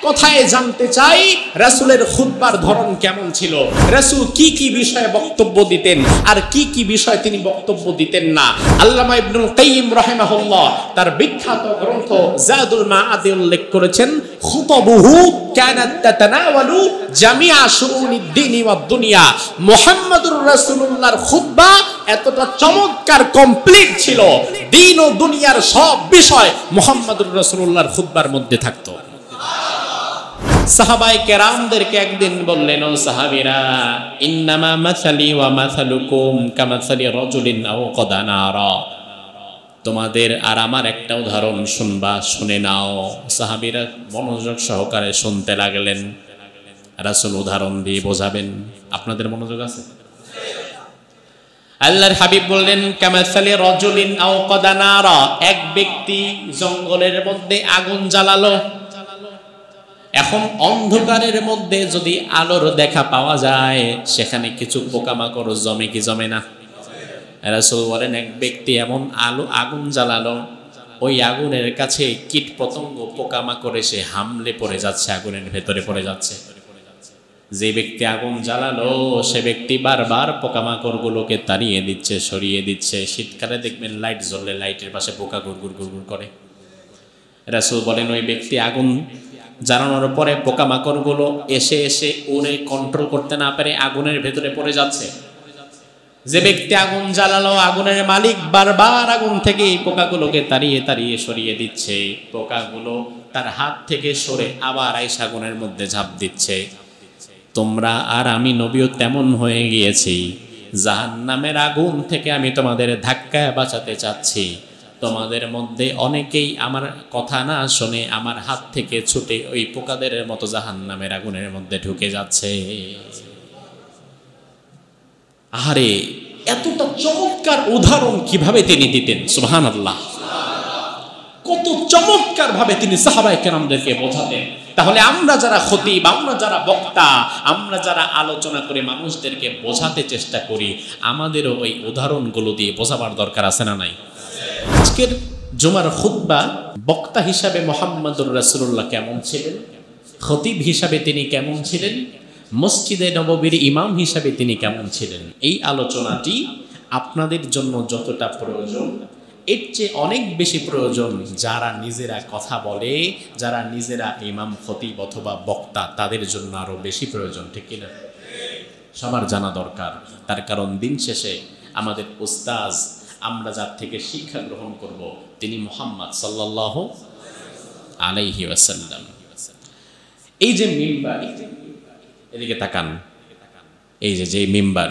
কথায় জানতে চাই রাসূলের খুতবার ধরন কেমন ছিল, রাসূল কি কি বিষয়ে বক্তব্য দিতেন আর কি কি বিষয়ে তিনি বক্তব্য দিতেন না। আল্লামা ইবনুল কাইয়িম রাহিমাহুল্লাহ তার বিখ্যাত গ্রন্থ জাদুল মাআদে উল্লেখ করেছেন, খুতবুহু কানাত তাতানাওয়ালু জামিআ শুউনিদ দ্বীনি ওয়াদ দুনিয়া। মুহাম্মদুর রাসূলুল্লাহর খুতবা এতটা চমৎকার কমপ্লিট ছিল, দ্বীন ও দুনিয়ার সব বিষয় মুহাম্মদুর রাসূলুল্লাহর খুতবার মধ্যে থাকতো। সাহাবায়ে কেরামদেরকে একদিন বললেন, ও সাহাবীরা, ইন্নামা মাসালি ওয়া মাসালুকুম কামাসালি রাজুলিন আও কাদা নারা। তোমাদের আর আমার একটা উদাহরণ শুনবা, শুনে নাও। সাহাবীরা মনোযোগ সহকারে শুনতে লাগলেন। রাসূল উদাহরণ দিয়ে বোঝাবেন। আপনাদের মনোযোগ আছে? আল্লাহর হাবিব বললেন, কামাসালি রাজুলিন আও কাদা নারা। এক ব্যক্তি জঙ্গলের মধ্যে আগুন জ্বালালো। এখন অন্ধকারের মধ্যে যদি আলোর দেখা পাওয়া যায়, সেখানে কিছু পোকামাকড় জমে কি জমে না? রাসূল বলেন, এক ব্যক্তি এমন আগুন জ্বালালো, ওই আগুনের কাছে কীট পতঙ্গ পোকামাকড় এসে হামলে পড়ে যাচ্ছে, আগুনের ভেতরে পড়ে যাচ্ছে। যে ব্যক্তি আগুন জ্বালালো সে ব্যক্তি বারবার পোকামাকড়গুলোকে তাড়িয়ে দিচ্ছে, সরিয়ে দিচ্ছে। শীতকালে দেখবেন লাইট জ্বললে লাইটের পাশে পোকা গুড়গুড় গুড়গুড় করে। রাসূল বলেন, ওই ব্যক্তি আগুন জ্বালানোর পরে পোকামাকড়গুলো এসে এসে উড়ে কন্ট্রোল করতে না পারে আগুনের ভেতরে পড়ে যাচ্ছে। যে ব্যক্তি আগুন জ্বালালো, আগুনের মালিক বারবার আগুন থেকে এই পোকাগুলোকে তাড়িয়ে তাড়িয়ে সরিয়ে দিচ্ছে। পোকাগুলো তার হাত থেকে সরে আবার আইসা আগুনের মধ্যে ঝাঁপ দিচ্ছে। তোমরা আর আমি নবীও তেমন হয়ে গিয়েছি। জাহান্নামের আগুন থেকে আমি তোমাদের ধাক্কায় বাঁচাতে চাচ্ছি। তোমাদের মধ্যে অনেকেই আমার কথা না শুনে আমার হাত থেকে ছুটে ওই পোকাদের মতো জাহান্নামের আগুনের মধ্যে ঢুকে যাচ্ছে। আরে এতটা চমৎকার উদাহরণ কিভাবে তিনি দিতেন! সুবহানাল্লাহ, কত চমৎকার ভাবে তিনি সাহাবায়ে কেরামদেরকে বোঝাতেন। তাহলে আমরা যারা খতিব, আমরা যারা বক্তা, আমরা যারা আলোচনা করে মানুষদেরকে বোঝাতে চেষ্টা করি, আমাদেরও ওই উদাহরণগুলো দিয়ে বোঝাবার দরকার আছে না নাই? আজকের জুমার খুতবা বক্তা হিসাবে মুহাম্মদুর রাসূলুল্লাহ কেমন ছিলেন, খতিব হিসাবে তিনি কেমন ছিলেন, মসজিদে নববীর ইমাম হিসাবে তিনি কেমন ছিলেন, এই আলোচনাটি আপনাদের জন্য যতটা প্রয়োজন, এর চেয়ে অনেক বেশি প্রয়োজন যারা নিজেরা কথা বলে, যারা নিজেরা ইমাম, খতিব অথবা বক্তা, তাদের জন্য আরো বেশি প্রয়োজন। ঠিক কিনা? সবার জানা দরকার। তার কারণ দিন শেষে আমাদের উস্তাজ, আমরা যার থেকে শিক্ষা গ্রহণ করব, তিনি মুহাম্মদ সাল্লাল্লাহু আলাইহি ওয়াসাল্লাম। এই যে মিম্বার, এদিকে তাকান, এই যে মিম্বার,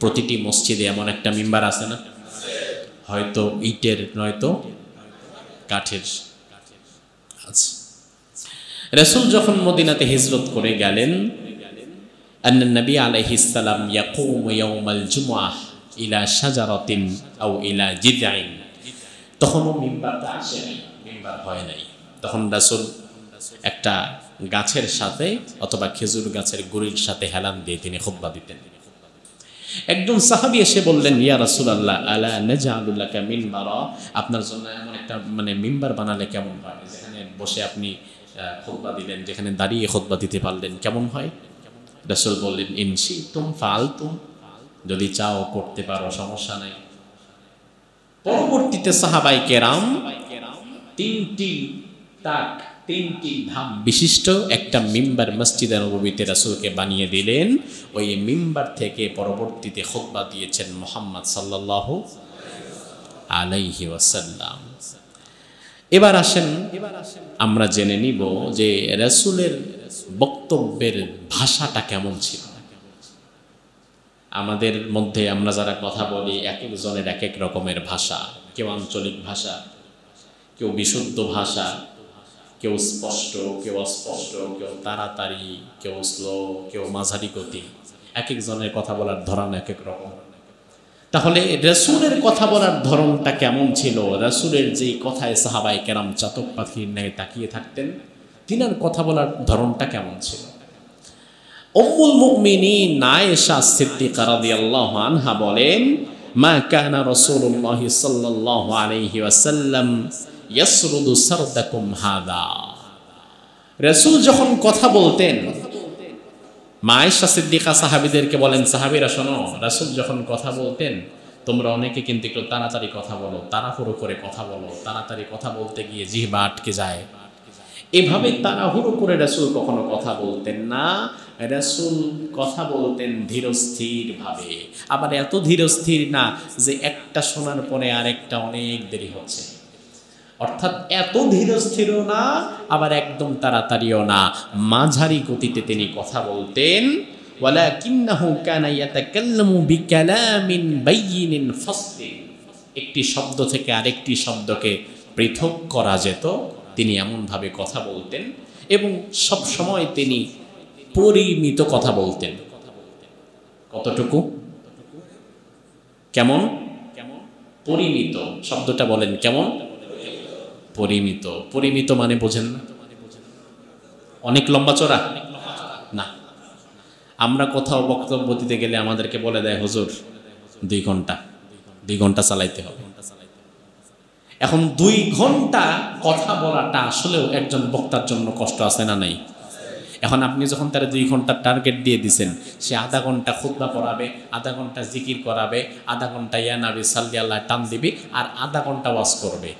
প্রতিটি মসজিদে এমন একটা মিম্বার আছে না? হয়তো ইটের, নয়তো কাঠের। আচ্ছা, রাসূল যখন মদিনাতে হিজরত করে গেলেন, আন্নান নবী আলাইহিস সালাম ইয়াকুমু ইয়াউমাল জুমআহ ইলা শাজারাতিন আও ইলা জিদআইন। তখনও মিম্বারটা আসে নাই, মিম্বার হয় নাই। তখন রাসূল একটা গাছের সাথে অথবা খেজুর গাছের গুড়ির সাথে হেলান দিয়ে তিনি খুতবা দিতেন। একজন সাহাবী এসে বললেন, ইয়া রাসূলুল্লাহ, আলা নাজআলু লাকা মিম্বারা, আপনার জন্য এমন একটা মিম্বার বানালে কেমন হয়, যেখানে বসে আপনি খুতবা দিলেন, যেখানে দাঁড়িয়ে খুতবা দিতে পারলেন, কেমন হয়? রাসূল বললেন, ইন শি'তুম ফাআলতুম, যদি চাও করতে পারো, সমস্যা নাই। পরবর্তীতে সাহাবায়ে কেরাম তিনটি ধাপ বিশিষ্ট একটা মিম্বার মসজিদে নববীতে রাসূলকে বানিয়ে দিলেন। ওই মিম্বার থেকে পরবর্তীতে খুতবা দিয়েছেন মুহাম্মদ সাল্লাল্লাহু আলাইহি ওয়াসাল্লাম। এবার আসেন আমরা জেনে নিব যে রাসূলের বক্তব্যের ভাষাটা কেমন ছিল। আমাদের মধ্যে আমরা যারা কথা বলি, এক একজনের এক এক রকমের ভাষা। কেউ আঞ্চলিক ভাষা, কেউ বিশুদ্ধ ভাষা, কেউ স্পষ্ট, কেউ অস্পষ্ট, কেউ তাড়াতাড়ি, কেউ স্লো, কেউ মাঝারি গতি। এক একজনের কথা বলার ধরন এক এক রকম। তাহলে রাসূলের কথা বলার ধরনটা কেমন ছিল? রাসূলের যেই কথায় সাহাবায়ে কেরাম চাতক পাখির ন্যায় তাকিয়ে থাকতেন, তিনার কথা বলার ধরনটা কেমন ছিল? উম্মুল মুমিনিন আয়েশা সিদ্দিকা রাদিয়াল্লাহু আনহা বলেন, মা কানা রাসূলুল্লাহ সাল্লাল্লাহু আলাইহি ওয়াসাল্লাম ইয়াসরুদু সারদাকুম হাদা। রাসূল যখন কথা বলতেন, মা আয়েশা সিদ্দিকা সাহাবীদেরকে বলেন, সাহাবীরা শোনো, রাসূল যখন কথা বলতেন তোমরা অনেকে কিন্তু একটু তাড়াতাড়ি কথা বলো, তাড়াহুড়ো করে কথা বলো, তাড়াতাড়ি কথা বলতে গিয়ে জিহ্বা আটকে যায়। এভাবে তাড়াহুড়ো করে রাসূল কখনো কথা বলতেন না। রাসূল কথা বলতেন ধীরস্থির ভাবে, আবার এত ধীরস্থির না যে একটা শোনার পরে আরেকটা অনেক দেরি হচ্ছে, অর্থাৎ এত ধীরস্থিরও না আবার একদম তাড়াতাড়িও না, মাঝারি গতিতে তিনি কথা বলতেন। ওয়ালাকিন্নাহু কানা ইয়াতাকাল্লামু বিকালামিন বাইয়িনিন ফাসলিন, একটি শব্দ থেকে আরেকটি শব্দকে পৃথক করা যেত, তিনি এমনভাবে কথা বলতেন। এবং সব সময় তিনি পরিমিত কথা বলতেন। কতটুকু? কেমন? পরিমিত শব্দটা বলেন, কেমন? পরিমিত। পরিমিত মানে বোঝেন না? অনেক লম্বা চড়া না। আমরা কোথাও বক্তব্য দিতে গেলে আমাদেরকে বলে দেয়, হুজুর 2 ঘন্টা চালাইতে হবে। এখন 2 ঘন্টা কথা বলাটা আসলেও একজন বক্তার জন্য কষ্ট আছে না নাই? এখন আপনি যখন তার 2 ঘন্টার টার্গেট দিয়ে দিছেন, সে আধা ঘন্টা খুতবা পড়াবে, আধা ঘন্টা জিকির করাবে, আধা ঘন্টা ইয়া নবী সাল্লাল্লাহু টান দিবে, আর আধা ঘন্টা ওয়াজ করবে।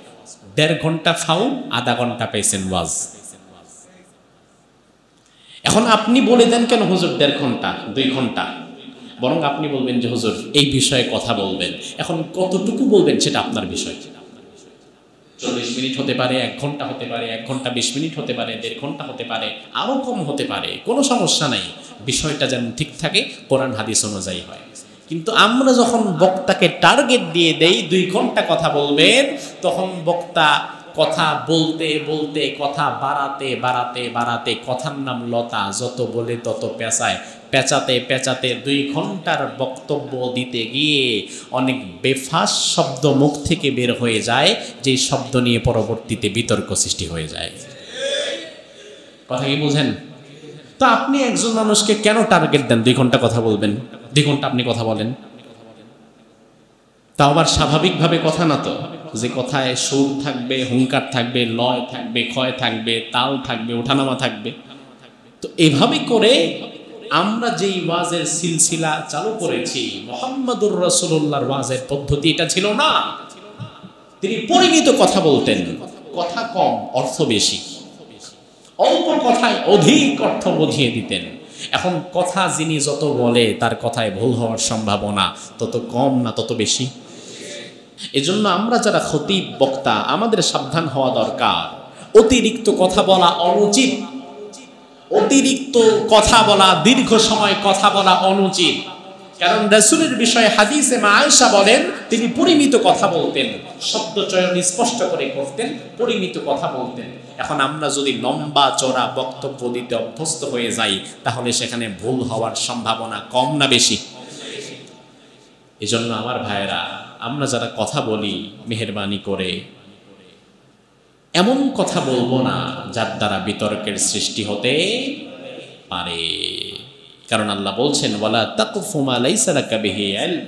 1.5 ঘন্টা ফাউ, আধা ঘন্টা পেয়েছেন ওয়াজ। এখন আপনি বলে দেন কেন হুজুর 1.5 ঘন্টা 2 ঘন্টা, বরং আপনি বলবেন যে হুজুর এই বিষয়ে কথা বলবেন। এখন কতটুকু বলবেন সেটা আপনার বিষয়। 40 মিনিট হতে পারে, 1 ঘন্টা হতে পারে, 1 ঘন্টা 20 মিনিট হতে পারে, 1.5 ঘন্টা হতে পারে, আরও কম হতে পারে, কোনো সমস্যা নাই। বিষয়টা যেন ঠিক থাকে, কোরআন হাদিস অনুযায়ী হয়। কিন্তু আমরা যখন বক্তাকে টার্গেট দিয়ে দেই 2 ঘন্টা কথা বলবেন, তখন বক্তা কথা বলতে বলতে, কথা বাড়াতে বাড়াতে বাড়াতে, কথার নাম লতা, যত বলে তত পেঁচায়, পেঁচাতে পেঁচাতে 2 ঘন্টার বক্তব্য দিতে গিয়ে অনেক বেফাস শব্দ মুখ থেকে বের হয়ে যায়, যে শব্দ নিয়ে পরবর্তীতে বিতর্ক সৃষ্টি হয়ে যায়। কথা কি বুঝেন? তো আপনি একজন মানুষকে কেন টার্গেট দেন 2 ঘন্টা কথা বলবেন? 2 ঘন্টা আপনি কথা বলেন, তা আবার স্বাভাবিকভাবে কথা না তো, যে কথায় সুর থাকবে, হুঙ্কার থাকবে, লয় থাকবে, ক্ষয় থাকবে, তাল থাকবে, ওঠানামা থাকবে। তো এভাবে করে আমরা যেই ওয়াজের সিলসিলা চালু করেছি, মুহাম্মদুর রাসূলুল্লাহর ওয়াজের পদ্ধতি এটা ছিল না। তিনি পরিমিত কথা বলতেন, কথা কম অর্থ বেশি, অল্প কথায় অধিক অর্থ বুঝিয়ে দিতেন। এখন কথা যিনি যত বলে তার কথায় ভুল হওয়ার সম্ভাবনা তত কম না তত বেশি? এজন্য আমরা যারা খতিব বক্তা, আমাদের সাবধান হওয়া দরকার। অতিরিক্ত কথা বলা অনুচিত, অতিরিক্ত কথা বলা, দীর্ঘ সময় কথা বলা অনুচিত। কারণ রাসূলের বিষয়ে হাদিসে মা আয়েশা বলেন, তিনি পরিমিত কথা বলতেন, শব্দ চয়ন স্পষ্ট করে করতেন, পরিমিত কথা বলতেন। এখন আমরা যদি লম্বা চড়া বক্তব্য দিতে অভ্যস্ত হয়ে যাই, তাহলে সেখানে ভুল হওয়ার সম্ভাবনা কম না বেশি? এজন্য আমার ভাইয়েরা, আমরা যারা কথা বলি, মেহেরবানি করে এমন কথা বলবো না যার দ্বারা বিতর্কের সৃষ্টি হতে পারে। কারণ আল্লাহ বলছেন, ওয়ালা তাকফু মা লাইসা লাকা বিহি ইলম,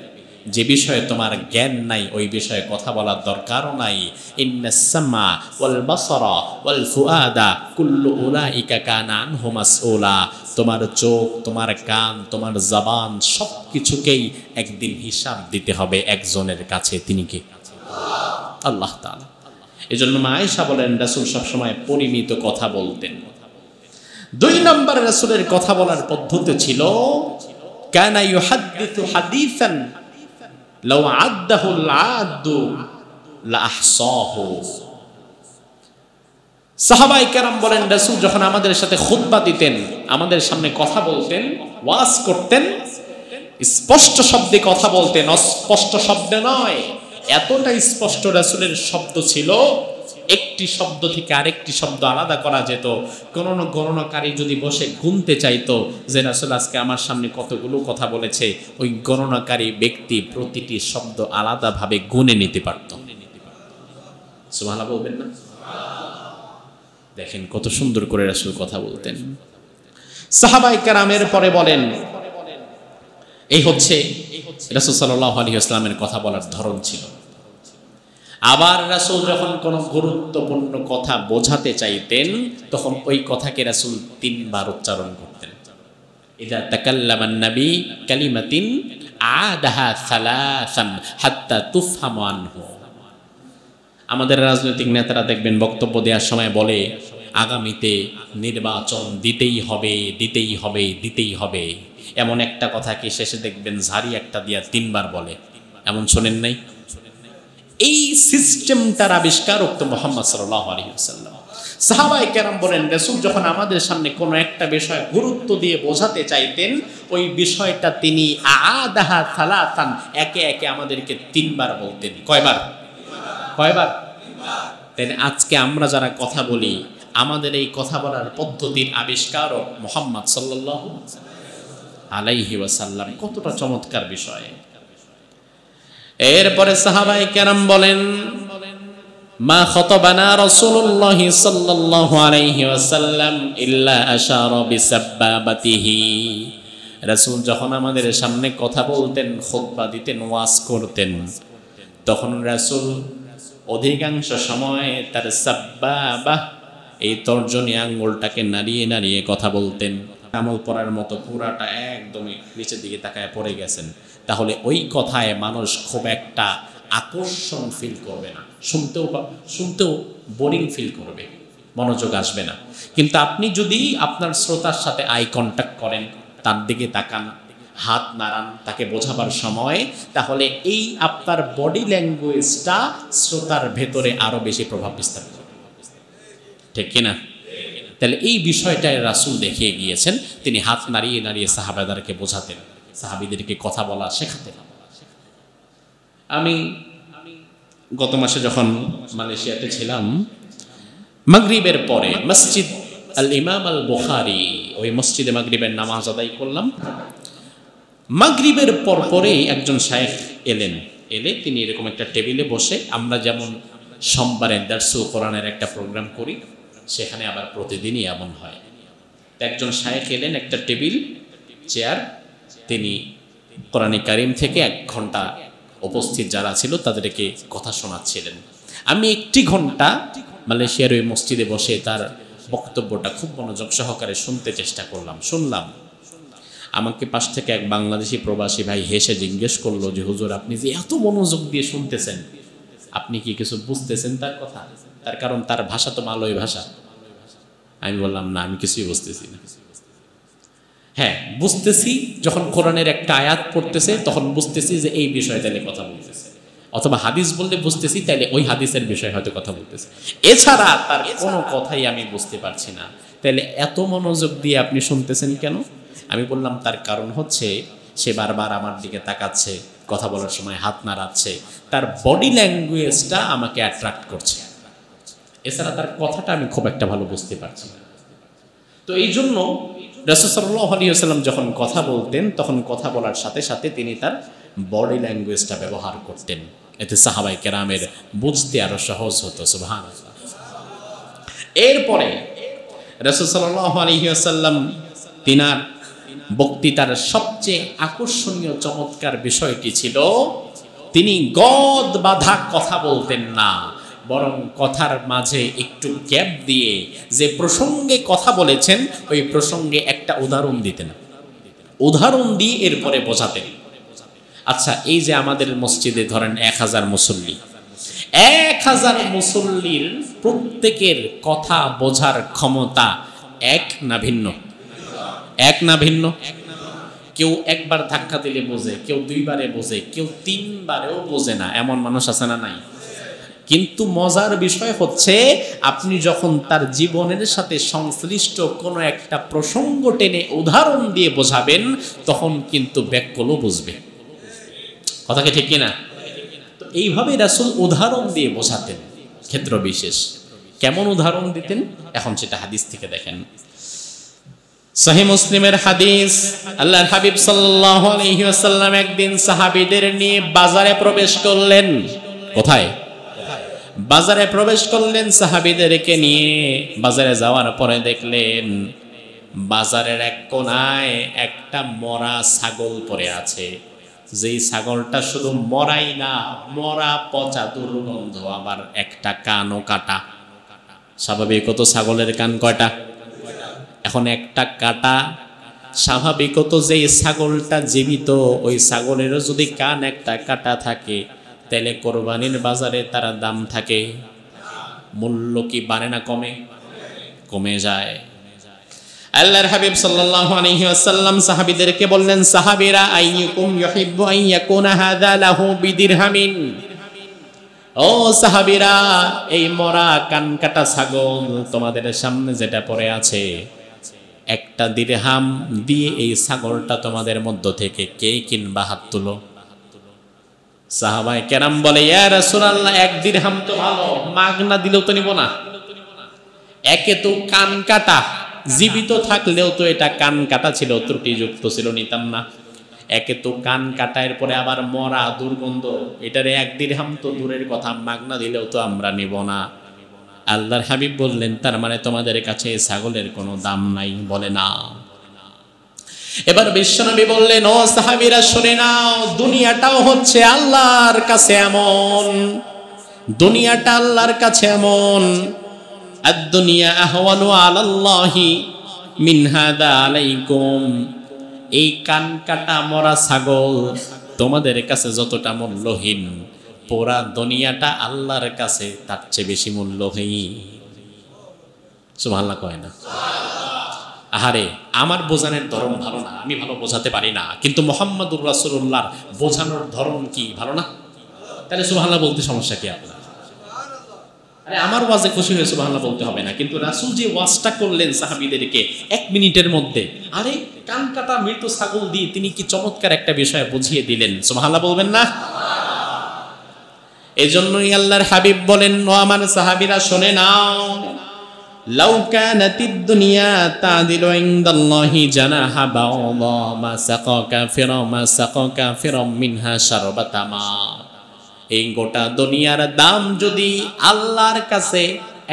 যে বিষয়ে তোমার জ্ঞান নাই ওই বিষয়ে কথা বলার দরকারও নাই। ইন্নাস সামা ওয়াল বাসারা ওয়াল ফুআদা কুল্লু উলাইকা কানা আনহু মাসউলা, তোমার চোখ, তোমার কান, তোমার জবান সব কিছুকেই একদিন হিসাব দিতে হবে একজনের কাছে। তিনি কে? আল্লাহ তাআলা। এজন্য মা আয়েশা বলেন, রাসূল সবসময় পরিমিত কথা বলতেন। 2 নম্বর রাসূলের কথা বলার পদ্ধতি ছিল, কানা ইউহাদ্দিসু হাদিসান লাউ আদ্দাহুল আদ্দু লা আহসাহু। সাহাবায়ে কেরাম বলেন, রাসূল যখন আমাদের সাথে খুতবা দিতেন, আমাদের সামনে কথা বলতেন, ওয়াজ করতেন, স্পষ্ট শব্দে কথা বলতেন, অস্পষ্ট শব্দে নয়। এতটা স্পষ্ট রাসূলের শব্দ ছিল, একটি শব্দ থেকে আরেকটি শব্দ আলাদা করা যেত। কোন গণনাকারী যদি বসে গুনতে চাইতো যে রাসূল আজকে আমার সামনে কতগুলো কথা বলেছে, ওই গণনাকারী ব্যক্তি প্রতিটি শব্দ আলাদাভাবে গুনে নিতে পারত। সুবহানাল্লাহ বলবেন না? দেখেন কত সুন্দর করে রাসূল কথা বলতেন। সাহাবায়ে কেরামের পরে বলেন, এই হচ্ছে রাসূল সাল্লাল্লাহু আলাইহি ওয়াসাল্লামের কথা বলার ধরন ছিল। আবার রাসূল যখন কোনো গুরুত্বপূর্ণ কথা বোঝাতে চাইতেন তখন ওই কথাকে রাসূল 3 বার উচ্চারণ করতেন। ইযা তাকাল্লামা আন-নবী কালিমাতিন আদাহা সালাসান হাত্তা তুফহামু আনহু। আমাদের রাজনৈতিক নেতারা দেখবেন বক্তব্য দেওয়ার সময় বলে আগামীতে নির্বাচন দিতেই হবে দিতেই হবে দিতেই হবে, এমন একটা কথা কি শেষে দেখবেন ঝাড়ি একটা দিয়া 3 বার বলে, এমন শোনেন নাই? এই সিস্টেমটার আবিষ্কারক তো মুহাম্মদ সাল্লাল্লাহু আলাইহি ওয়াসাল্লাম। সাহাবায়ে কেরাম বলেন রাসূল যখন আমাদের সামনে কোনো একটা বিষয় গুরুত্ব দিয়ে বোঝাতে চাইতেন ওই বিষয়টা তিনি আদাহা সালাতান একে একে আমাদেরকে 3 বার বলতেন। কয়বার? তাই আজকে আমরা যারা কথা বলি আমাদের এই কথা বলার পদ্ধতির আবিষ্কারক মুহাম্মদ সাল্লাল্লাহু আলাইহি ওয়াসাল্লাম। কতটা চমৎকার বিষয়। এরপরে সাহাবায়ে কেরাম বলেন মা খাতাবানা রাসূলুল্লাহ সাল্লাল্লাহু আলাইহি ওয়াসাল্লাম ইল্লা আশারা বিসাব্বাবাতিহি। রাসূল যখন আমাদের সামনে কথা বলতেন, খুতবা দিতেন, ওয়াজ করতেন, তখন রাসূল অধিকাংশ সময় তার সাব্বাবা এই তর্জনী আঙ্গুলটাকে নাড়িয়ে নাড়িয়ে কথা বলতেন। আমল পড়ার মতো পুরাটা একদমই নিচের দিকে তাকায় পড়ে গেছেন, তাহলে ওই কথায় মানুষ খুব একটা আকর্ষণ ফিল করবে না, শুনতেও বোরিং ফিল করবে, মনোযোগ আসবে না। কিন্তু আপনি যদি আপনার শ্রোতার সাথে আই কন্ট্যাক্ট করেন, তার দিকে তাকান, হাত নাড়ান তাকে বোঝাবার সময়, তাহলে এই আপনার বডি ল্যাঙ্গুয়েজটা শ্রোতার ভেতরে আরো বেশি প্রভাব বিস্তার করবে, ঠিক কিনা? তাহলে এই বিষয়টায় রাসূল দেখিয়ে গিয়েছেন, তিনি হাত নাড়িয়ে নাড়িয়ে সাহাবাদেরকে বোঝাতেন, সাহাবীদেরকে কথা বলা শেখাতেন। আমি গত মাসে যখন মালয়েশিয়াতে ছিলাম, মাগরিবের পরে মসজিদ আল ইমাম আল বুখারী, ওই মসজিদে মাগরিবের নামাজ আদায় করলাম। মাগরিবের পরেই একজন শায়েখ এলে তিনি এরকম একটা টেবিলে বসে, আমরা যেমন সোমবারে দারসুল কোরআনের একটা প্রোগ্রাম করি, সেখানে আবার প্রতিদিনই এমন হয়। একজন শায়েখ এলেন, একটা টেবিল চেয়ার, তিনি কোরআনে কারিম থেকে 1 ঘন্টা উপস্থিত যারা ছিল তাদেরকে কথা শোনাচ্ছিলেন। আমি 1 ঘন্টা মালয়েশিয়ার ওই মসজিদে বসে তার বক্তব্যটা খুব মনোযোগ সহকারে শুনতে চেষ্টা করলাম, শুনলাম। আমাকে পাশ থেকে এক বাংলাদেশি প্রবাসী ভাই হেসে জিজ্ঞেস করলো যে হুজুর আপনি যে এত মনোযোগ দিয়ে শুনতেছেন, আপনি কি কিছু বুঝতেছেন তার কথা? তার কারণ তার ভাষা তো মালয় ভাষা। আমি বললাম না, আমি কিছুই বুঝতেছি না। হ্যাঁ বুঝতেছি, যখন কোরআনের একটা আয়াত পড়তেছে তখন বুঝতেছি যে এই বিষয়ে তাহলে কথা বলতেছে, অথবা হাদিস বললে বুঝতেছি তাহলে ওই হাদিসের বিষয়ে হয়তো কথা বলতেছে, এছাড়া তার কোনো কথাই আমি বুঝতে পারছি না। তাহলে এত মনোযোগ দিয়ে আপনি শুনতেছেন কেন? আমি বললাম তার কারণ হচ্ছে সে বারবার আমার দিকে তাকাচ্ছে, কথা বলার সময় হাত নাড়াচ্ছে, তার বডি ল্যাঙ্গুয়েজটা আমাকে অ্যাট্রাক্ট করছে, এছাড়া তার কথাটা আমি খুব একটা ভালো বুঝতে পারছি না। তো এই জন্য রাসূল সাল্লাল্লাহু আলাইহি ওয়াসাল্লাম যখন কথা বলতেন তখন কথা বলার সাথে সাথে তিনি তার বডি ল্যাঙ্গুয়েজটা ব্যবহার করতেন, এতে সাহাবায়ে কেরামের বুঝতে আরো সহজ হতো। সুবহানাল্লাহ। এরপরে রাসূল সাল্লাল্লাহু আলাইহি ওয়াসাল্লাম তিনার বক্তৃতার সবচেয়ে আকর্ষণীয় চমৎকার বিষয়টি ছিল তিনি গদ বাঁধা কথা বলতেন না, বরং কথার মাঝে একটু গ্যাপ দিয়ে যে প্রসঙ্গে কথা বলেছেন ওই প্রসঙ্গে একটা উদাহরণ দিতেন, উদাহরণ দিয়ে এরপরে বোঝাতেন। আচ্ছা, এই যে আমাদের মসজিদে ধরেন 1000 মুসল্লি, 1000 মুসল্লির প্রত্যেকের কথা বোঝার ক্ষমতা এক না ভিন্ন? এক না ভিন্ন? কেউ একবার ধাক্কা দিলে বোঝে, কেউ 2 বারে বোঝে, কেউ 3 বারেও বোঝে না, এমন মানুষ আছে না নাই? কিন্তু মজার বিষয় হচ্ছে আপনি যখন তার জীবনের সাথে সংশ্লিষ্ট কোনো একটা প্রসঙ্গ টেনে উদাহরণ দিয়ে বোঝাবেন তখন কিন্তু ব্যাককলও বুঝবে। কথা কি ঠিক কিনা? তো এইভাবে রাসূল উদাহরণ দিয়ে বোঝাতেন ক্ষেত্র বিশেষ। কেমন উদাহরণ দিতেন এখন সেটা হাদিস থেকে দেখেন। সহিহ মুসলিমের হাদিস, আল্লাহর হাবিব সাল্লাল্লাহু আলাইহি ওয়াসাল্লাম একদিন সাহাবীদের নিয়ে বাজারে প্রবেশ করলেন। কোথায়? বাজারে প্রবেশ করলেন সাহাবীদেরকে নিয়ে। বাজারে যাওয়ার পরে দেখলেন বাজারের এক কোনায় একটা মরা ছাগল পড়ে আছে। যেই ছাগলটা শুধু মরাই না, মরা পচা দুর্গন্ধ, আবার একটা কানও কাটা। স্বাভাবিকত ছাগলের কান কয়টা? এখন একটা কাটা। স্বাভাবিকত যেই ছাগলটা জীবিত, ওই ছাগলেরও যদি কান একটা কাটা থাকে, তাহলে কোরবানির বাজারে তার দাম থাকে, মূল্য কি বাড়ে না কমে? কমে যায়। আল্লাহর হাবিব সাল্লাল্লাহু আলাইহি ওয়াসাল্লাম সাহাবীদেরকে বললেন, সাহাবীরা, আইয়ুকুম ইউহিব্বু আন ইয়াকুনা হাযা লাহু বিদিরহামিন। ও সাহাবীরা, এই মরা কান কাটা ছাগল তোমাদের সামনে যেটা পড়ে আছে, একটা দিরহাম দিয়ে এই ছাগলটা তোমাদের মধ্য থেকে কে কিনবা? হাত তুলো। সাহাবায়ে কেরাম বলে, ইয়া রাসূলুল্লাহ, এক দিরহাম তো ভালো, মাগনা দিলেও তো নিব না। একে তো কান কাটা, জীবিত থাকলেও তো এটা কান কাটা ছিল, ত্রুটিযুক্ত ছিল, নিতাম না। একে তো কান কাটা, এরপরে আবার মরা, দুর্গন্ধ, এটারে এক দিরহাম তো দূরের কথা, মাগনা দিলেও তো আমরা নিব না। আল্লাহর হাবিব বললেন, তার মানে তোমাদের কাছে ছাগলের কোনো দাম নাই? বলে না। এবার বিশ্বনবী বললেন, ও সাহাবীরা শুনে নাও, দুনিয়াটাও হচ্ছে আল্লাহর কাছে এমন, দুনিয়াটা আল্লাহর কাছে এমন। আদ-দুনিয়া আহওয়ানু আলাল্লাহি মিন হাদা আলাইকুম। এই কান কাটা মরা ছাগল তোমাদের কাছে যতটা মূল্যহীন, পুরা দুনিয়াটা আল্লাহর কাছে তার চেয়ে বেশি মূল্যহীন। সুবহানাল্লাহ কয় না? আহারে, আমার বোঝানোর ধরন ভালো না, আমি ভালো বোঝাতে পারি না, কিন্তু মুহাম্মদুর রাসূলুল্লাহর বোঝানোর ধরন কি ভালো না? তাহলে সুবহানাল্লাহ বলতে সমস্যা কি আপনার? আরে আমার ওয়াজে খুশি হয়ে সুবহানাল্লাহ বলতে হবে না, কিন্তু রাসূল যে ওয়াজটা করলেন সাহাবীদেরকে 1 মিনিটের মধ্যে, আরে কান কাটা মৃত ছাগল দিয়ে তিনি কি চমৎকার একটা বিষয় বুঝিয়ে দিলেন। সুবহানাল্লাহ বলবেন না? এজন্যই আল্লাহর হাবিব বলেন, ও আমার সাহাবীরা শুনে নাও, লাউ কানাতিদ দুনিয়া তাদিলু ইনদাল্লাহি জানাহা বাউদা মা সাকা কাফিরাম মিনহা শারবাতা মা। এই গোটা দুনিয়ার দাম যদি আল্লাহর কাছে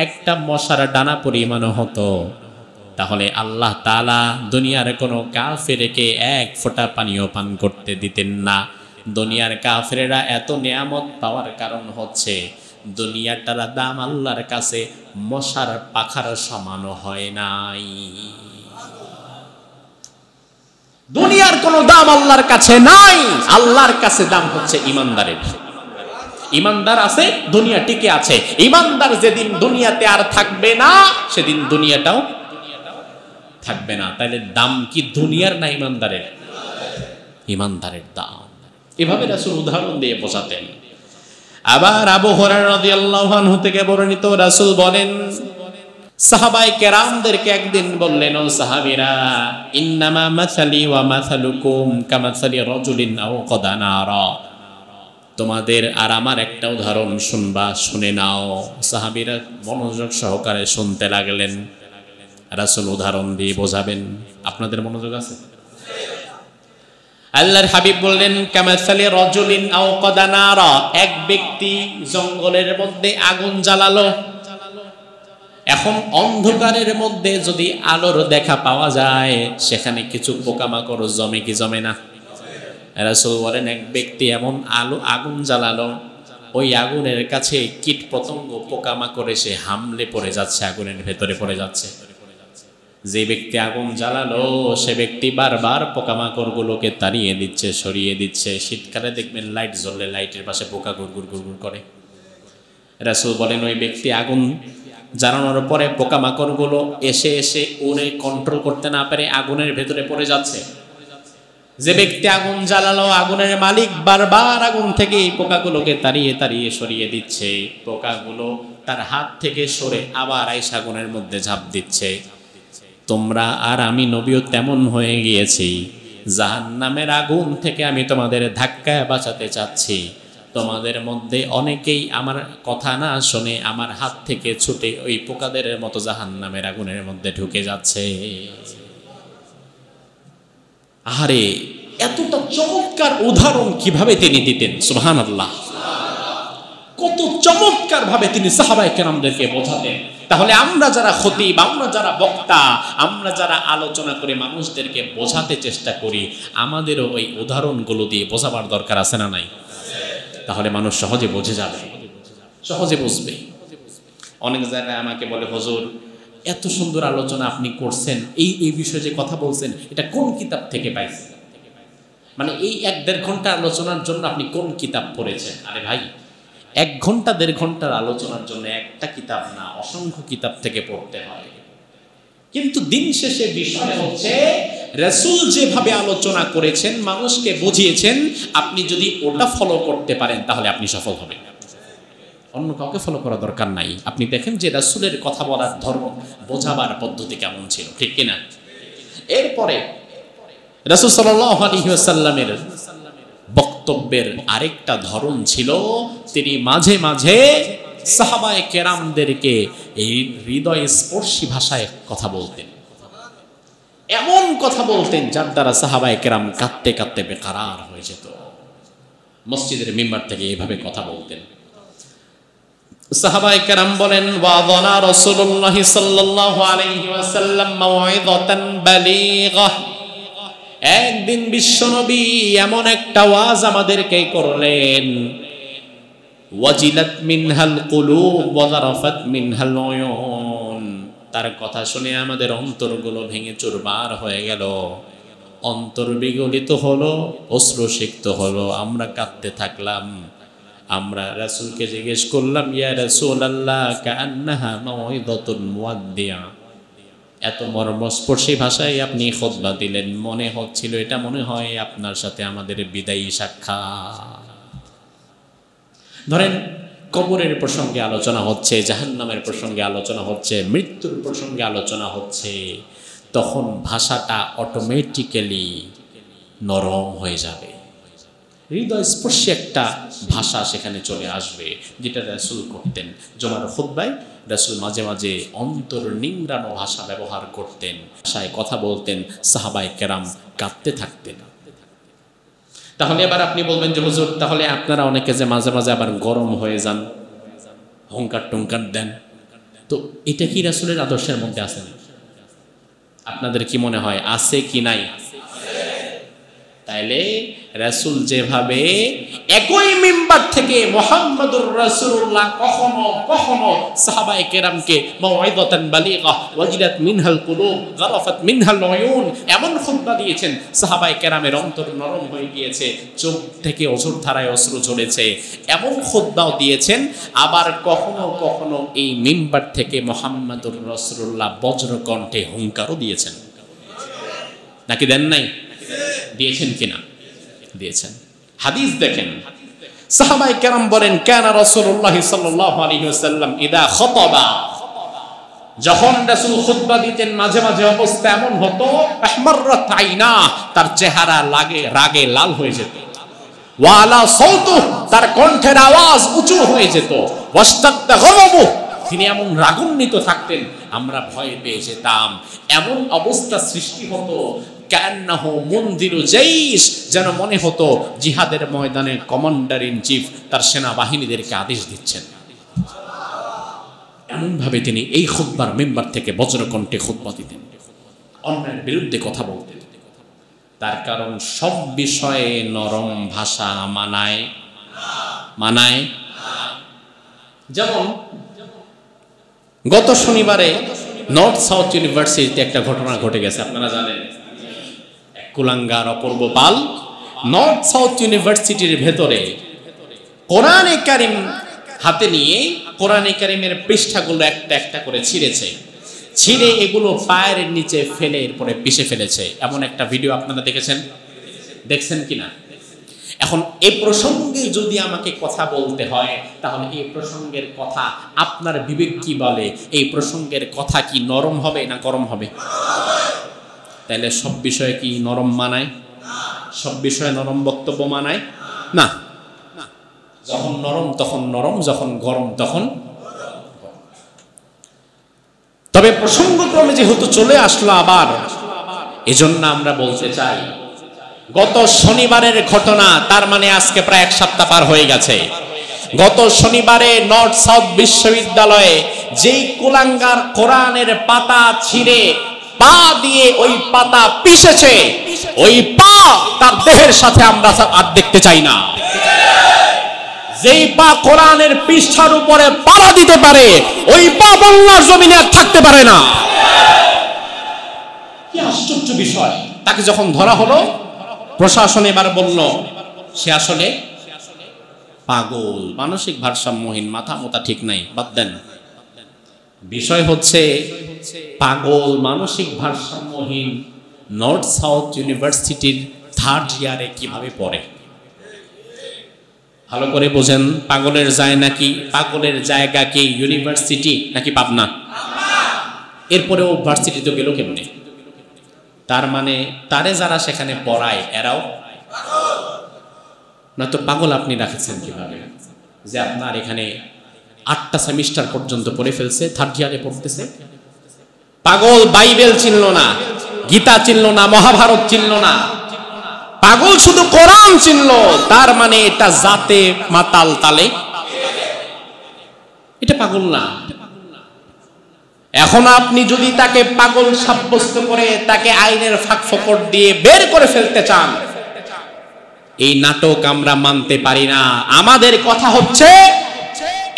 একটা মশার ডানা পরিমাণ হতো, তাহলে আল্লাহ তাআলা দুনিয়ার কোনো কাফেরকে এক ফোঁটা পানিও পান করতে দিতেন না। দুনিয়ার কাফেরেরা এত নিয়ামত পাওয়ার কারণ হচ্ছে দুনিয়াটার দাম আল্লাহর কাছে মশার পাখার সমান হয় নাই। দুনিয়ার কোনো দাম আল্লাহর কাছে নাই, আল্লাহর কাছে দাম হচ্ছে ইমানদারের। ইমানদার আছে, দুনিয়া টিকে আছে। ইমানদার যেদিন দুনিয়াতে আর থাকবে না, সেদিন দুনিয়াটাও থাকবে না। তাহলে দাম কি দুনিয়ার না ইমানদারের? ইমানদারের দাম। এভাবে রাসূল উদাহরণ দিয়ে বোঝাতেন। আবার আবু হুরায়রা রাদিয়াল্লাহু আনহু থেকে বর্ণিত, রাসূল বলেন, সাহাবায়ে কেরামদেরকে একদিন বললেন, ও সাহাবীরা, ইন্নামা মাসালি ওয়া মাসালুকুম কামাসালি রাজুলিন আও কাদা নারা। তোমাদের আর আমার একটা উদাহরণ শুনবা, শুনে নাও। সাহাবীরা মনোযোগ সহকারে শুনতে লাগলেন। রাসূল উদাহরণ দিয়ে বোঝাবেন। আপনাদের মনোযোগ আছে? আল্লাহর হাবিব বললেন, কামাসালি রাজুলিন আও কাদা নারা। এক ব্যক্তি জঙ্গলের মধ্যে আগুন জ্বালালো। এখন অন্ধকারের মধ্যে যদি আলোর দেখা পাওয়া যায়, সেখানে কিছু পোকামাকড় জমে কি জমে না? রাসূল বলেন, এক ব্যক্তি এমন আগুন জ্বালালো, ওই আগুনের কাছে কীট পতঙ্গ পোকামাকড় এসে হামলে পড়ে যাচ্ছে, আগুনের ভেতরে পড়ে যাচ্ছে। যে ব্যক্তি আগুন জ্বালালো, সে ব্যক্তি বারবার পোকামাকড়গুলোকে তাড়িয়ে দিচ্ছে, সরিয়ে দিচ্ছে। শীতকালে দেখবেন লাইট জ্বললে লাইটের পাশে পোকা গুড়গুড় গুড়গুড় করে। রাসূল বলেন, ওই ব্যক্তি আগুন জ্বালানোর পরে পোকামাকড়গুলো এসে এসে ওরে কন্ট্রোল করতে না পারে আগুনের ভেতরে পড়ে যাচ্ছে। যে ব্যক্তি আগুন জ্বালালো, আগুনের মালিক বারবার আগুন থেকে এই পোকাগুলোকে তাড়িয়ে তাড়িয়ে সরিয়ে দিচ্ছে। পোকাগুলো তার হাত থেকে সরে আবার আইসা আগুনের মধ্যে ঝাঁপ দিচ্ছে। তোমরা আর আমি নবীও তেমন হয়ে গিয়েছি। জাহান্নামের আগুন থেকে আমি তোমাদের ধাক্কায় বাঁচাতে চাচ্ছি। তোমাদের মধ্যে অনেকেই আমার কথা না শুনে আমার হাত থেকে ছুটে ওই পোকাদের মতো জাহান্নামের আগুনের মধ্যে ঢুকে যাচ্ছে। আরে এতটা চমৎকার উদাহরণ কিভাবে তিনি দিতেন! সুবহানাল্লাহ। কত চমৎকার ভাবে তিনি সাহাবায়ে কেরামদেরকে বোঝাতেন। তাহলে আমরা যারা খতিব, আমরা যারা বক্তা, আমরা যারা আলোচনা করে মানুষদেরকে বোঝাতে চেষ্টা করি, আমাদেরও ওই উদাহরণগুলো দিয়ে বোঝাবার দরকার আছে না নাই? তাহলে মানুষ সহজে বুঝে যাবে, সহজে বুঝবে। অনেক জায়গায় আমাকে বলে, হুজুর এত সুন্দর আলোচনা আপনি করছেন, এই বিষয়ে যে কথা বলছেন এটা কোন কিতাব থেকে পাইছেন? মানে এই 1-1.5 ঘন্টা আলোচনার জন্য আপনি কোন কিতাব পড়েছেন? আরে ভাই, 1 ঘন্টা 1.5 ঘন্টার আলোচনার জন্য একটা কিতাব না, অসংখ্য কিতাব থেকে পড়তে হয়। কিন্তু দিন শেষে বিষয় হচ্ছে রাসূল যেভাবে আলোচনা করেছেন, মানুষকে বুঝিয়েছেন, আপনি যদি ওটা ফলো করতে পারেন তাহলে আপনি সফল হবেন। অন্য কাউকে ফলো করা দরকার নাই। আপনি দেখেন যে রাসূলের কথা বলার ধর্ম, বোঝাবার পদ্ধতি কেমন ছিল, ঠিক কিনা? এরপরে রাসূল সাল্লাল্লাহু আলাইহি ওয়াসাল্লামের বক্তব্যের আরেকটা ধরন ছিল, তিনি মাঝে মাঝে সাহাবায়ে কেরামদেরকে এই হৃদয় স্পর্শী ভাষায় কথা বলতেন। এমন কথা বলতেন যার দ্বারা সাহাবায়ে কেরাম কাঁদতে কাঁদতে বেকারার হয়ে যেত। মসজিদের মিম্বার থেকে এইভাবে কথা বলতেন। সাহাবায়ে কেরাম বলেন, ওয়াযানা রাসূলুল্লাহ সাল্লাল্লাহু আলাইহি ওয়াসাল্লাম মাউইযাতান বালিগা। একদিন বিশ্বনবী এমন একটা ওয়াজ আমাদেরকে করলেন, ওয়াজিলাত মিনহাল কুলুব ওয়া যারাফাত মিনহাল উয়ুন। তার কথা শুনে আমাদের অন্তরগুলো ভেঙে চুরমার হয়ে গেল, অন্তর বিগলিত হলো, অশ্রুসিক্ত হলো, আমরা কাঁদতে থাকলাম। আমরা রাসূলকে জিজ্ঞেস করলাম, ইয়া রাসূলুল্লাহ কাআন্নাহা মাউইযাতুন মুওয়াদ্দিয়া। এত মর্মস্পর্শী ভাষায় আপনি খুতবা দিলেন, মনে হচ্ছিল এটা মনে হয় আপনার সাথে আমাদের বিদায়ী সাক্ষাৎ। ধরেন কবরের প্রসঙ্গে আলোচনা হচ্ছে, জাহান্নামের প্রসঙ্গে আলোচনা হচ্ছে, মৃত্যুর প্রসঙ্গে আলোচনা হচ্ছে, তখন ভাষাটা অটোমেটিক্যালি নরম হয়ে যাবে, হৃদয়স্পর্শী একটা ভাষা সেখানে চলে আসবে, যেটা রাসূল করতেন। জুমার খুতবায় রাসূল মাঝে মাঝে অন্তর নিংড়ানো ভাষা ব্যবহার করতেন, ভাষায় কথা বলতেন, সাহাবায়ে কেরাম কাঁদতে থাকতেন। তাহলে এবার আপনি বলবেন যে হুজুর, তাহলে আপনারা অনেকে যে মাঝে মাঝে আবার গরম হয়ে যান, হুঙ্কার টুঙ্কার দেন, তো এটা কি রাসূলের আদর্শের মধ্যে আছে না? আপনাদের কি মনে হয় আছে কি নাই? তাইলে রাসূল যেভাবে একই মিম্বার থেকে মুহাম্মদুর রাসূলুল্লাহ কখনো কখনো সাহাবায়ে কেরামকে মাউইযাতান বালিগা ওয়াজিলাত মিনহাল কুলুব যারাফাত মিনহাল উয়ুন এমন খুতবা দিয়েছেন, সাহাবায়ে কেরামের অন্তর নরম হয়ে গিয়েছে, চোখ থেকে অঝোর ধারায় অশ্রু ঝরেছে, এমন খুতবাও দিয়েছেন। আবার কখনো কখনো এই মিম্বার থেকে মুহাম্মদুর রাসূলুল্লাহ বজ্রকণ্ঠে হুঙ্কারও দিয়েছেন, নাকি দেন নাই? দিয়েছেন কিনা? দিয়েছেন। হাদিস দেখেন, সাহাবায়ে কেরাম বলেন, কানা রাসূলুল্লাহ সাল্লাল্লাহু আলাইহি ওয়াসাল্লাম ইদা খাতাবা, যখন রাসূল খুতবা দিতেন মাঝে মাঝে অবস্থা এমন হতো, আহমাররাত আইনা, তার চেহারা রাগে লাল হয়ে যেত, ওয়া আলা সাউতু, তার কণ্ঠের আওয়াজ উঁচু হয়ে যেত, ওয়াস্তাদা গাযাবু, তিনি এমন রাগান্বিত থাকতেন আমরা ভয় পেয়ে যেতাম। এমন অবস্থা সৃষ্টি হতো, কান্নাহু মুনদিরু জাইশ, যেন মনে হতো জিহাদের ময়দানে কমান্ডার ইন চিফ তার সেনাবাহিনীদেরকে আদেশ দিচ্ছেন। এমনভাবে তিনি এই খুতবার মেম্বার থেকে বজ্রকণ্ঠে খুতবা দিতেন, অন্যের বিরুদ্ধে কথা বলতেন। তার কারণ সব বিষয়ে নরম ভাষা মানায়। যেমন গত শনিবারে নর্থ সাউথ ইউনিভার্সিটিতে একটা ঘটনা ঘটে গেছে, আপনারা জানেন। কুলাঙ্গার অপূর্ব পাল নর্থ সাউথ ইউনিভার্সিটির ভেতরে কোরআনে কারিম হাতে নিয়ে কোরআনে কারিমের পৃষ্ঠাগুলো একটা একটা করে ছিঁড়ে এগুলো পায়ের নিচে ফেলে এরপরে পিষে ফেলেছে। এমন একটা ভিডিও আপনারা দেখছেন কিনা? এখন এই প্রসঙ্গে যদি আমাকে কথা বলতে হয়, তাহলে এই প্রসঙ্গের কথা আপনার বিবেক কি বলে? এই প্রসঙ্গের কথা কি নরম হবে না গরম হবে? তাহলে সব বিষয়ে কি নরম মানায়? সব বিষয়ে নরম বক্তব্য মানায় না। যখন নরম তখন নরম, যখন গরম তখন। তবে প্রসঙ্গক্রমে যেহেতু চলে আসলো আবার, এজন্য আমরা বলতে চাই, গত শনিবারের ঘটনা, তার মানে আজকে প্রায় 1 সপ্তাহ পার হয়ে গেছে। গত শনিবারে নর্থ সাউথ বিশ্ববিদ্যালয়ে যেই কুলাঙ্গার কোরআনের পাতা ছিঁড়ে পা দিয়ে ওই পাতা পিষেছে, ওই পা তার দেহের সাথে আমরা আর দেখতে চাই না। যেই পা কোরআনের পৃষ্ঠার উপরে পাড়া দিতে পারে, ওই পা বাংলার জমিনে আর থাকতে পারে না। কি আশ্চর্য বিষয়! তাকে যখন ধরা হলো, প্রশাসন এবার বলল সে আসলে পাগল, মানসিক ভারসাম্যহীন, মাথা মোতা ঠিক নাই। বাদ দেন, বিষয় হচ্ছে পাগল মানসিক ভারসাম্যহীন নর্থ সাউথ ইউনিভার্সিটির 3rd ইয়ারে কিভাবে পড়ে? ভালো করে বোঝেন। পাগলের যায় নাকি, পাগলের জায়গা কি ইউনিভার্সিটি নাকি পাবনা? এরপরেও ভার্সিটিতে গেল কেমনে? তার মানে তারে যারা সেখানে পড়ায় এরাও না। তো পাগল আপনি রাখেছেন কিভাবে যে আপনার এখানে 8টা সেমিস্টার পর্যন্ত পড়ে ফেলছে, 3rd ইয়ারে পড়তেছে? পাগল বাইবেল চিনল না, গীতা চিনল না, মহাভারত চিনল না, পাগল শুধু কোরআন চিনল। তার মানে এটা জাতে মাতাল তালে, এটা পাগল না। এখন আপনি যদি তাকে পাগল সাব্যস্ত করে তাকে আইনের ফাঁক ফোকর দিয়ে বের করে ফেলতে চান, এই নাটক আমরা মানতে পারি না। আমাদের কথা হচ্ছে,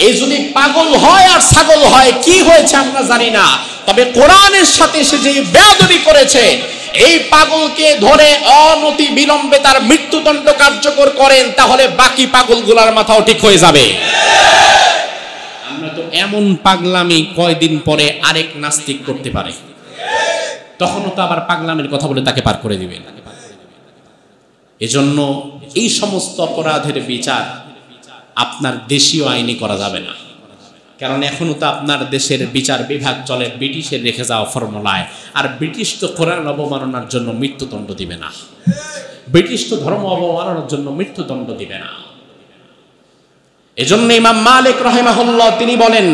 এই যদি পাগল হয় আর ছাগল হয়, কি হয়েছে আমরা জানি না, তবে কোরআনের সাথে সে যে বেয়াদবি করেছে, এই পাগলকে ধরে অনতি বিলম্বে তার মৃত্যুদণ্ড কার্যকর করেন, তাহলে বাকি পাগলগুলার মাথাও ঠিক হয়ে যাবে। আমরা তো এমন পাগলামি কয়দিন পরে আরেক নাস্তিক করতে পারে, তখনও তো আবার পাগলামের কথা বলে তাকে পার করে দিবেন। এজন্য এই সমস্ত অপরাধের বিচার আপনার দেশীয় আইনে করা যাবে না, কারণ এখনো তো আপনার দেশের বিচার বিভাগ চলে ব্রিটিশের রেখে যাওয়া ফর্মুলায়। আর ব্রিটিশ তো কোরআন অবমাননার জন্য মৃত্যুদণ্ড দিবে না, ব্রিটিশ তো ধর্ম অবমাননার জন্য মৃত্যুদণ্ড দিবে না। এজন্য ইমাম মালিক রাহিমাহুল্লাহ তিনি বলেন,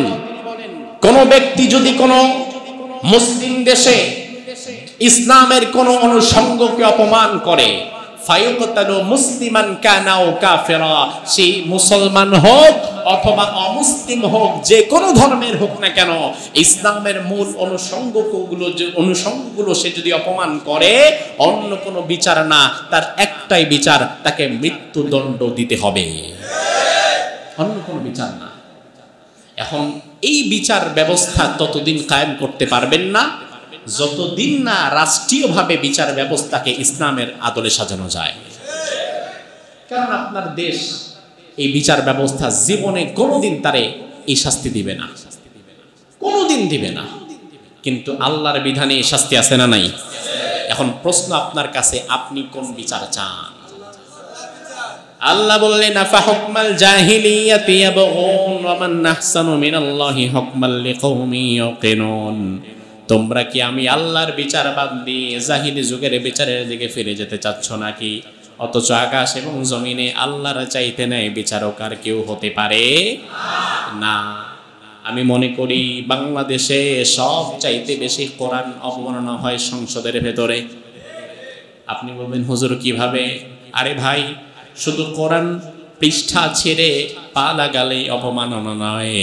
কোন ব্যক্তি যদি কোন মুসলিম দেশে ইসলামের কোন অনুষঙ্গকে অপমান করে, ফায়ুকতালু মুসলিমান কানা ও কাফেরা, সে মুসলমান হোক অথবা অমুসলিম হোক, যে কোনো ধর্মের হোক না কেন, ইসলামের মূল অনুষঙ্গগুলো সে যদি অপমান করে, অন্য কোনো বিচার না, তার একটাই বিচার, তাকে মৃত্যুদণ্ড দিতে হবে, অন্য কোনো বিচার না। এখন এই বিচার ব্যবস্থা ততদিন কায়েম করতে পারবেন না যতদিন না রাষ্ট্রীয়ভাবে বিচার ব্যবস্থাকে ইসলামের আদলে সাজানো যায়। কারণ আপনার দেশ এই বিচার ব্যবস্থা জীবনে কোনোদিন তারে এই শাস্তি দিবে না, কোনোদিন দিবে না, কিন্তু আল্লাহর বিধানে এই শাস্তি আছে না নাই? এখন প্রশ্ন আপনার কাছে, আপনি কোন বিচার চান? আল্লাহ বললেন, আফা হুকমাল জাহিলিয়াতি ইয়াবগুন ওয়া মান আহসানু মিনাল্লাহি হুকমান লিকাওমি ইয়াকিনুন। তোমরা কি আমি আল্লাহর বিচার বাদ দিয়ে জাহিলি যুগের বিচারের দিকে ফিরে যেতে চাচ্ছ নাকি? অথচ আকাশ এবং জমিনে আল্লাহর চাইতে নেই বিচারক আর কেউ হতে পারে না। আমি মনে করি বাংলাদেশে সব চাইতে বেশি কোরআন অবমাননা হয় সংসদের ভেতরে। আপনি বলবেন হুজুর কিভাবে? আরে ভাই, শুধু কোরআন পৃষ্ঠা ছেড়ে পা লাগালেই অপমাননা নয়,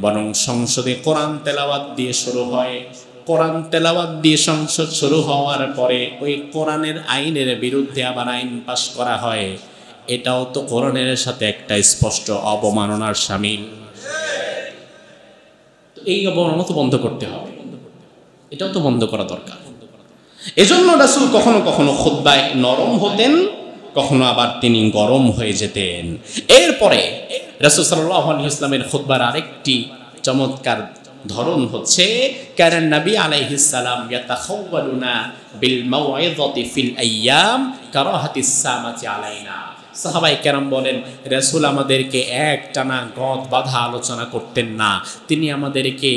বরং সংসদে কোরআন তেলাওয়াত দিয়ে শুরু হয়। কোরআন তেলাওয়াত দিয়ে সংসদ শুরু হওয়ার পরে ওই কোরআনের আইনের বিরুদ্ধে আবার আইন পাশ করা হয়। এটাও তো কোরআনের সাথে একটা স্পষ্ট অবমাননার শামিল। এই অবমাননা তো বন্ধ করতে হবে, এটাও তো বন্ধ করা দরকার। এজন্য রাসূল কখনো কখনো খুতবায় নরম হতেন, কখনো আবার তিনি গরম হয়ে যেতেন। এরপরে রাসূল সাল্লাল্লাহু আলাইহি ওয়াসাল্লামের খুতবার আরেকটি চমৎকার ধরন হচ্ছে, কারণ নবী আলাইহিস সালাম ইয়াতাখাওয়ালুনা বিল মাউইযাতি ফিল আইয়াম কারাহাতিস সামাতি আলাইনা। সাহাবায়ে কেরাম বলেন, রাসূল আমাদেরকে একটানা গদ বাঁধা আলোচনা করতেন না, তিনি আমাদেরকে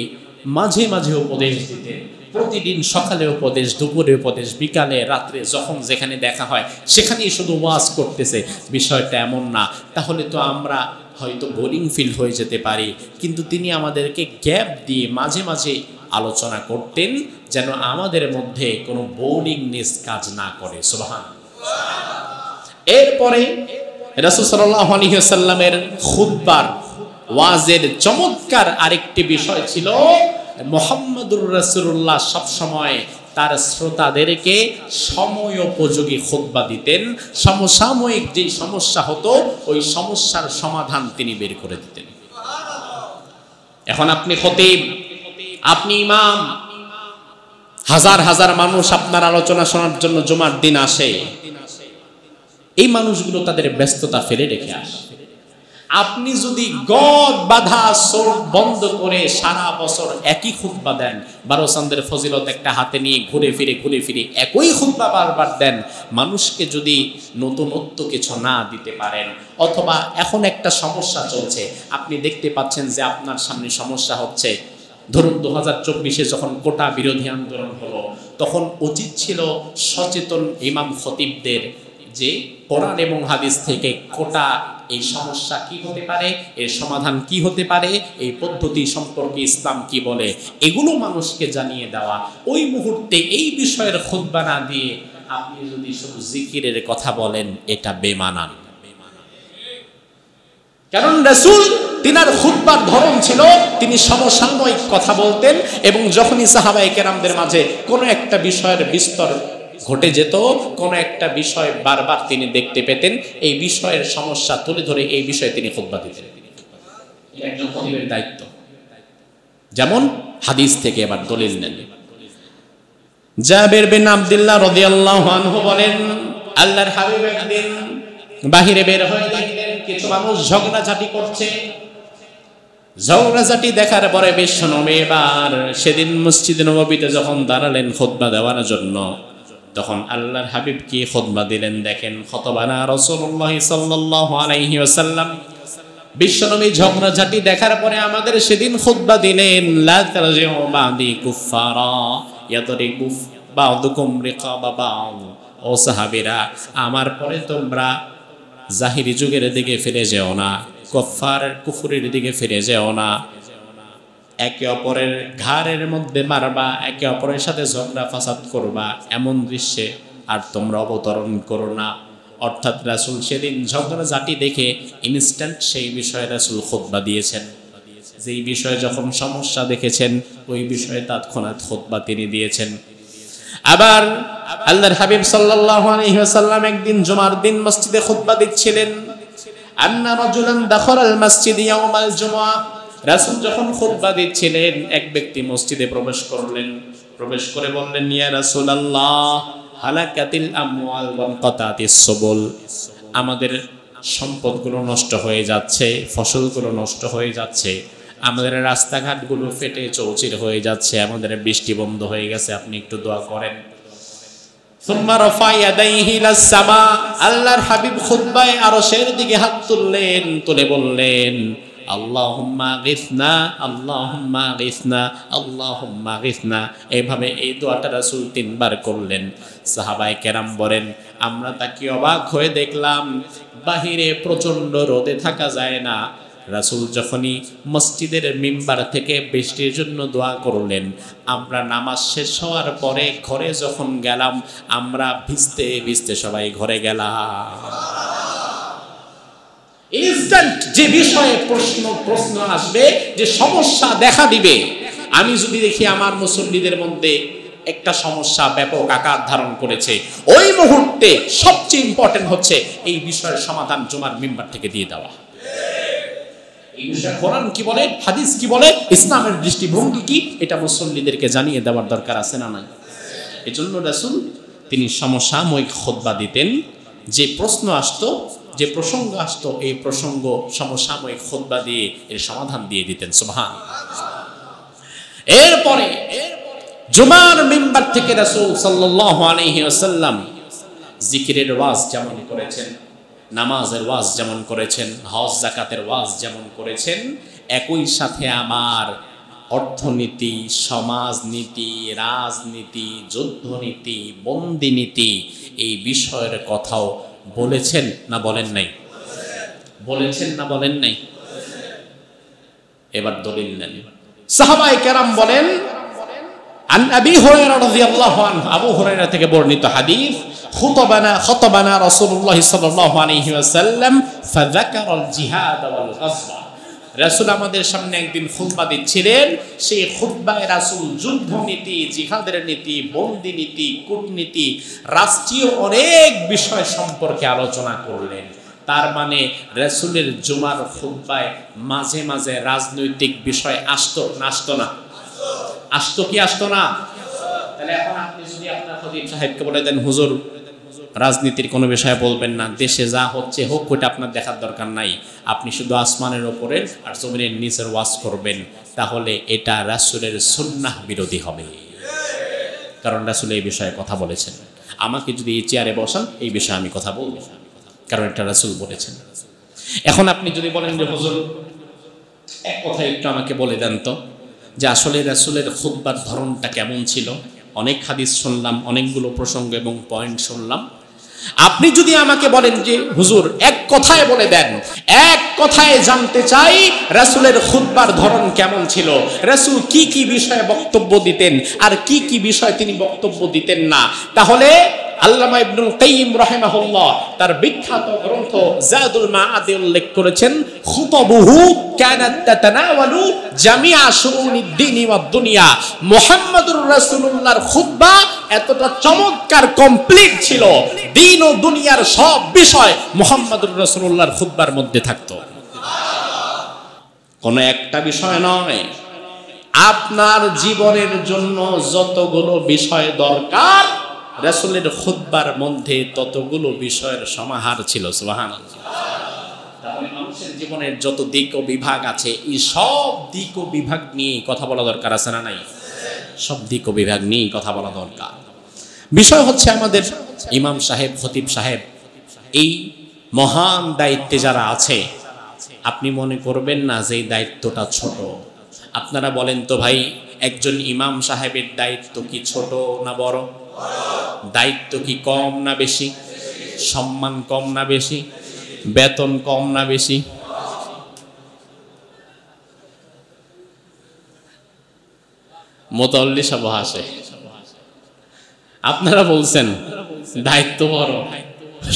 মাঝে মাঝে উপদেশ দিতেন। প্রতিদিন সকালে উপদেশ, দুপুরে উপদেশ, বিকালে, রাত্রে, যখন যেখানে দেখা হয় সেখানেই শুধু ওয়াজ করতেছে। বিষয়টা এমন না, তাহলে তো আমরা হয়তো বোরিং ফিল হয়ে যেতে পারি, কিন্তু তিনি আমাদেরকে গ্যাপ দিয়ে মাঝে মাঝে আলোচনা করতেন, যেন আমাদের মধ্যে কোনো বোরিংনেস কাজ না করে। সুবহানাল্লাহ। এরপরে রাসূল সাল্লাল্লাহু আলাইহি ওয়াসাল্লামের খুতবার ওয়াজের চমৎকার আরেকটি বিষয় ছিল মুহাম্মদুর রাসূলুল্লাহ সব সময় তার শ্রোতাদেরকে সময়োপযোগী খুতবা দিতেন। সমসাময়িক যে সমস্যা হতো ওই সমস্যার সমাধান তিনি বের করে দিতেন। এখন আপনি খতিব, আপনি ইমাম, হাজার হাজার মানুষ আপনার আলোচনা শোনার জন্য জুমার দিন আসে। এই মানুষগুলো তাদের ব্যস্ততা ফেলে রেখে আসে। আপনি যদি গদ বাধা চোখ বন্ধ করে সারা বছর একই খুতবা দেন, 12 চাঁদের ফজিলত একটা হাতে নিয়ে ঘুরে ফিরে একই খুতবা বারবার দেন, মানুষকে যদি নতুনত্ব কিছু না দিতে পারেন, অথবা এখন একটা সমস্যা চলছে, আপনি দেখতে পাচ্ছেন যে আপনার সামনে সমস্যা হচ্ছে, ধরুন 2024-এ যখন কোটা বিরোধী আন্দোলন হলো, তখন উচিত ছিল সচেতন ইমাম খতিবদের যে কোরআন এবং হাদিস থেকে কোটা এই সমস্যা কি হতে পারে, এর সমাধান কি হতে পারে, এই পদ্ধতি সম্পর্কে ইসলাম কি বলে, এগুলো মানুষকে জানিয়ে দেওয়া। ওই মুহূর্তে এই বিষয়ের খুতবা না দিয়ে আপনি যদি শুধু জিকিরের কথা বলেন, এটা বেমানান। কারণ রাসূল তিনার খুতবার ধরন ছিল তিনি সমসাময়িক কথা বলতেন, এবং যখনই সাহাবায়ে কেরামদের মাঝে কোনো একটা বিষয়ের বিস্তর ঘটে যেত, কোনো একটা বিষয় বারবার তিনি দেখতে পেতেন, এই বিষয়ের সমস্যা তুলে ধরে এই বিষয়ে তিনি খুতবা দিতেন। এটা একজন খতিবের দায়িত্ব। যেমন হাদিস থেকে এবার দলিল নেন। জাবের বিন আব্দুল্লাহ রাদিয়াল্লাহু আনহু বলেন, আল্লাহর হাবিব একদিন বাহিরে বের হয়ে দেখলেন কিছু মানুষ ঝগড়াঝাটি করছে। ঝগড়াঝাটি দেখার পরে বিশ্বনবী এবার সেদিন মসজিদে নববীতে যখন দাঁড়ালেন খুতবা দেওয়ার জন্য, তখন আল্লাহর হাবিব কি খুতবা দিলেন দেখেন। খুতবানা রাসূলুল্লাহ সাল্লাল্লাহু আলাইহি ওয়াসাল্লাম, বিশ্বনবী ঝগড়াঝাটি দেখার পরে আমাদের সেদিন খুতবা দিলেন, লা তারজিউ বাদি কুফারা ইয়াদরিবু বা'দুকুম রিকাবা বা'দ। ও সাহাবীরা, আমার পরে তোমরা জাহিরি যুগের দিকে ফিরে যেও না, কুফরের দিকে ফিরে যেও না, একে অপরের ঘাড়ের মধ্যে মারবা, একে অপরের সাথে ঝগড়া ফাসাদ করবা, এমন দৃশ্যে আর তোমরা অবতরণ করো না। অর্থাৎ রাসূল সেদিন ঝগড়াঝাটি দেখে ইনস্ট্যান্ট সেই বিষয়ে রাসূল খুতবা দিয়েছেন। যেই বিষয়ে যখন সমস্যা দেখেছেন ওই বিষয়ে তৎক্ষণাৎ খুতবা তিনি দিয়েছেন। আবার আল্লাহর হাবিব সাল্লাল্লাহু আলাইহি ওয়াসাল্লাম একদিন জুমার দিন মসজিদে খুতবা দিচ্ছিলেন। আন্না রাজুলান দাখালাল মসজিদ ইয়াউমাল জুমআহ, রাসূল যখন খুতবা দিচ্ছিলেন এক ব্যক্তি মসজিদে প্রবেশ করলেন। প্রবেশ করে বললেন, ইয়া রাসূলুল্লাহ, হালাকাতিল আমওয়াল ওয়া কাতাতিস সুবুল, আমাদের সম্পদগুলো নষ্ট হয়ে যাচ্ছে, ফসলগুলো নষ্ট হয়ে যাচ্ছে, আমাদের রাস্তাঘাটগুলো ফেটে চৌচির হয়ে যাচ্ছে, আমাদের বৃষ্টি বন্ধ হয়ে গেছে, আপনি একটু দোয়া করেন। সুম্মা রাফা ইয়াদাইহি ইলাস সামা, আল্লাহর হাবিব খুতবায় আরশের দিকে হাত তুললেন, তুলে বললেন, আল্লাহুম্মা গিসনা, আল্লাহুম্মা গিসনা, আল্লাহুম্মা গিসনা। এইভাবে এই দোয়াটা রাসূল 3 বার করলেন। সাহাবায়ে কেরাম বলেন, আমরা তাকে অবাক হয়ে দেখলাম, বাহিরে প্রচন্ড রোদে থাকা যায় না, রাসূল যখনই মসজিদের মিম্বার থেকে বৃষ্টির জন্য দোয়া করলেন, আমরা নামাজ শেষ হওয়ার পরে ঘরে যখন গেলাম, আমরা ভিজতে ভিজতে সবাই ঘরে গেলাম। ইনস্ট্যান্ট যে বিষয়ে প্রশ্ন আসবে, যে সমস্যা দেখা দিবে, আমি যদি দেখি আমার মুসল্লিদের মধ্যে একটা সমস্যা ব্যাপক আকার ধারণ করেছে, ওই মুহূর্তে সবচেয়ে ইম্পর্টেন্ট হচ্ছে এই বিষয়ের সমাধান জুমার মিম্বার থেকে দিয়ে দেওয়া। এই বিষয়ে কোরআন কি বলে, হাদিস কি বলে, ইসলামের দৃষ্টিভঙ্গি কি, এটা মুসল্লিদেরকে জানিয়ে দেওয়ার দরকার আছে না নাই? এজন্য রাসূল তিনি সমসাময়িক খুতবা দিতেন। যে প্রশ্ন আসতো, যে প্রসঙ্গ আসতো, এই প্রসঙ্গ সমসাময়িক খুতবা দিয়ে এর সমাধান দিয়ে দিতেন। সুবহানাল্লাহ। এরপরে জুমার মিম্বার থেকে রাসূল সাল্লাল্লাহু আলাইহি ওয়াসাল্লাম জিকিরের ওয়াজ যেমন করেছেন, নামাজের ওয়াজ যেমন করেছেন, হজ যাকাতের ওয়াজ যেমন করেছেন, একই সাথে আমার অর্থনীতি, সমাজনীতি, রাজনীতি, যুদ্ধনীতি, বন্দিনীতি এই বিষয়ের কথাও বলেছেন না বলেন নাই? বলেছেন না বলেন নাই? এবার দলিল নেন। সাহাবায়ে কেরাম বলেন, আন আবি হুরায়রা রাদিয়াল্লাহু আনহু, আবু হুরায়রা থেকে বর্ণিত হাদিস, খুতবানা রাসূলুল্লাহ সাল্লাল্লাহু আলাইহি ওয়াসাল্লাম ফাযাকারাল জিহাদ ওয়াল গাযওয়া, রাসূল আমাদের সামনে একদিন খুতবা দিচ্ছিলেন, সেই খুতবায় রাসূল যুদ্ধনীতি, জিহাদের নীতি, বন্দি নীতি, কূটনীতি, রাষ্ট্রীয় অনেক বিষয় সম্পর্কে আলোচনা করলেন। তার মানে রাসূলের জুমার খুতবায় মাঝে মাঝে রাজনৈতিক বিষয় আসতো না? আসতো না? আসতো কি আসতো না? তাহলে এখন আপনি যদি আপনার খতিব সাহেবকে বলে দেন, হুজুর রাজনীতির কোনো বিষয়ে বলবেন না, দেশে যা হচ্ছে হোক, ওইটা আপনার দেখার দরকার নাই, আপনি শুধু আসমানের ওপরের আর জমিনের নিচের ওয়াজ করবেন, তাহলে এটা রাসূলের সুন্নাহ বিরোধী হবে। কারণ রাসূল এই বিষয়ে কথা বলেছেন। আমাকে যদি এই চেয়ারে বসান, এই বিষয়ে আমি কথা বলবো, কারণ এটা রাসূল বলেছেন। এখন আপনি যদি বলেন যে হুজুর এক কথা একটু আমাকে বলে দেন তো, যে আসলে রাসূলের খুতবার ধরনটা কেমন ছিল। অনেক হাদিস শুনলাম, অনেকগুলো প্রসঙ্গ এবং পয়েন্ট শুনলাম। আপনি যদি আমাকে বলেন যে হুজুর এক কথায় বলে দেন, এক কথায় জানতে চাই রাসূলের খুতবার ধরন কেমন ছিল, রাসূল কি কি বিষয়ে বক্তব্য দিতেন আর কি কি বিষয়ে তিনি বক্তব্য দিতেন না, তাহলে আল্লামা ইবনুল কাইয়িম রাহিমাহুল্লাহ তার বিখ্যাত গ্রন্থ জাদুল মাআদে উল্লেখ করেছেন, খুতবুহু কানাত তাতানাওয়ালু জামিআ শুউনিদ দ্বীনি ওয়াদ দুনিয়া। মুহাম্মদুর রাসূলুল্লাহর খুতবা এতটা চমৎকার কমপ্লিট ছিল, দ্বীন ও দুনিয়ার সব বিষয় মুহাম্মদুর রাসূলুল্লাহর খুতবার মধ্যে থাকতো। কোনো একটা বিষয় নয়, আপনার জীবনের জন্য যতগুলো বিষয় দরকার রাসূলের খুতবার মধ্যে ততগুলো বিষয়ের সমাহার ছিল। সুবহানাল্লাহ। তাহলে মানুষের জীবনের যত দিক ও বিভাগ আছে, এই সব দিক ও বিভাগ নিয়ে কথা বলা দরকার আছে না নাই? সব দিক ও বিভাগ নিয়ে কথা বলা দরকার। বিষয় হচ্ছে আমাদের ইমাম সাহেব, খতিব সাহেব, এই মহান দায়িত্বে যারা আছে, আপনি মনে করবেন না যে এই দায়িত্বটা ছোট। আপনারা বলেন তো ভাই, একজন ইমাম সাহেবের দায়িত্ব কি ছোট না বড়? দায়িত্ব কি কম না বেশি? সম্মান কম না বেশি? বেতন কম না বেশি? মোতাল্লি সব হাসে। আপনারা বলছেন দায়িত্ব বড়,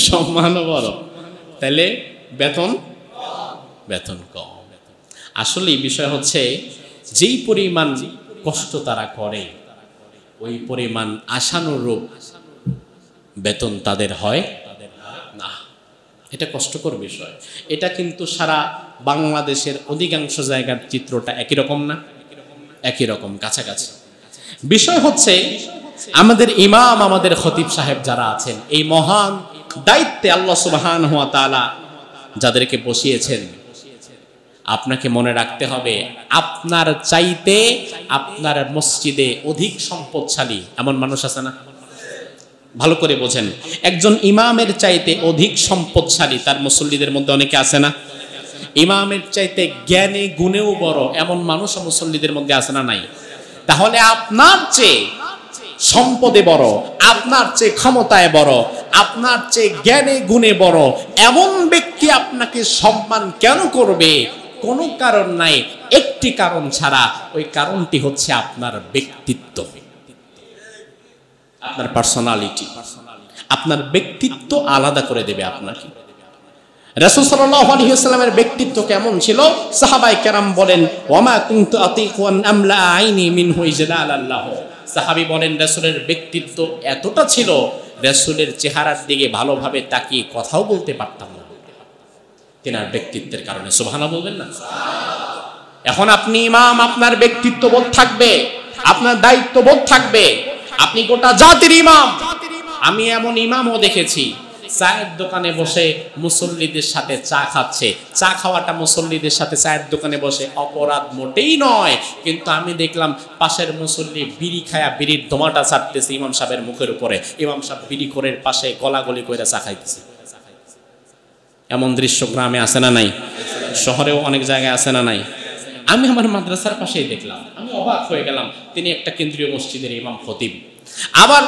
সম্মানও বড়, তাহলে বেতন কম। আসলে বিষয় হচ্ছে যেই পরিমাণ কষ্ট তারা করে, ওই পরিমাণ আশানুরূপ বেতন তাদের হয় না। এটা কষ্টকর বিষয়। এটা কিন্তু সারা বাংলাদেশের অধিকাংশ জায়গার চিত্রটা একই রকম না? একই রকম, কাছাকাছি। বিষয় হচ্ছে আমাদের ইমাম, আমাদের খতিব সাহেব যারা আছেন, এই মহান দায়িত্বে আল্লাহ সুবহানাহু ওয়া তাআলা যাদেরকে বসিয়েছেন, আপনাকে মনে রাখতে হবে আপনার চাইতে আপনার মসজিদে অধিক সম্পদশালী এমন মানুষ আছে না? ভালো করে বোঝেন, একজন ইমামের চাইতে অধিক সম্পদশালী তার মুসল্লিদের মধ্যে অনেকে আছে না? ইমামের চাইতে জ্ঞানে গুণেও বড় এমন মানুষ মুসল্লিদের মধ্যে আছে না নাই? তাহলে আপনার চেয়ে সম্পদে বড়, আপনার চেয়ে ক্ষমতায় বড়, আপনার চেয়ে জ্ঞানে গুণে বড় এমন ব্যক্তি আপনাকে সম্মান কেন করবে? কোনো কারণ নাই, একটি কারণ ছাড়া। ওই কারণটি হচ্ছে আপনার ব্যক্তিত্ব, আপনার পার্সোনালিটি। আপনার ব্যক্তিত্ব আলাদা করে দেবে আপনাকে। রাসূল সাল্লাল্লাহু আলাইহি ওয়াসাল্লামের ব্যক্তিত্ব কেমন ছিল? সাহাবায়ে কেরাম বলেন, ওয়ামা কুনতু আতিকু আন আমলা আইনি মিনহু ইজলালাল্লাহ। সাহাবী বলেন রাসূলের ব্যক্তিত্ব এতটা ছিল, রাসূলের চেহারার দিকে ভালোভাবে তাকিয়ে কথাও বলতে পারতাম না তেনার ব্যক্তিত্বের কারণে। সুবহানাল্লাহ বলবেন না? এখন আপনি ইমাম, আপনার ব্যক্তিত্ববোধ থাকবে, আপনার দায়িত্ববোধ থাকবে, আপনি গোটা জাতির ইমাম। আমি এমন ইমামও দেখেছি চায়ের দোকানে বসে মুসল্লিদের সাথে চা খাচ্ছে। চা খাওয়াটা মুসল্লিদের সাথে চায়ের দোকানে বসে অপরাধ মোটেই নয়, কিন্তু আমি দেখলাম পাশের মুসল্লি বিড়ি খায়া বিড়ির ধোঁয়াটা ছাড়তেছে ইমাম সাহেবের মুখের উপরে। ইমাম সাহেব বিড়ি খোরের পাশে গলাগলি করে চা খাইতেছে। এমন দৃশ্য গ্রামে আছে না নাই? শহরেও অনেক জায়গায় আছে না নাই? আমি আমার মাদ্রাসার পাশেই দেখলাম, আমি অবাক হয়ে গেলাম। তিনি একটা কেন্দ্রীয় মসজিদের ইমাম খতিব, আবার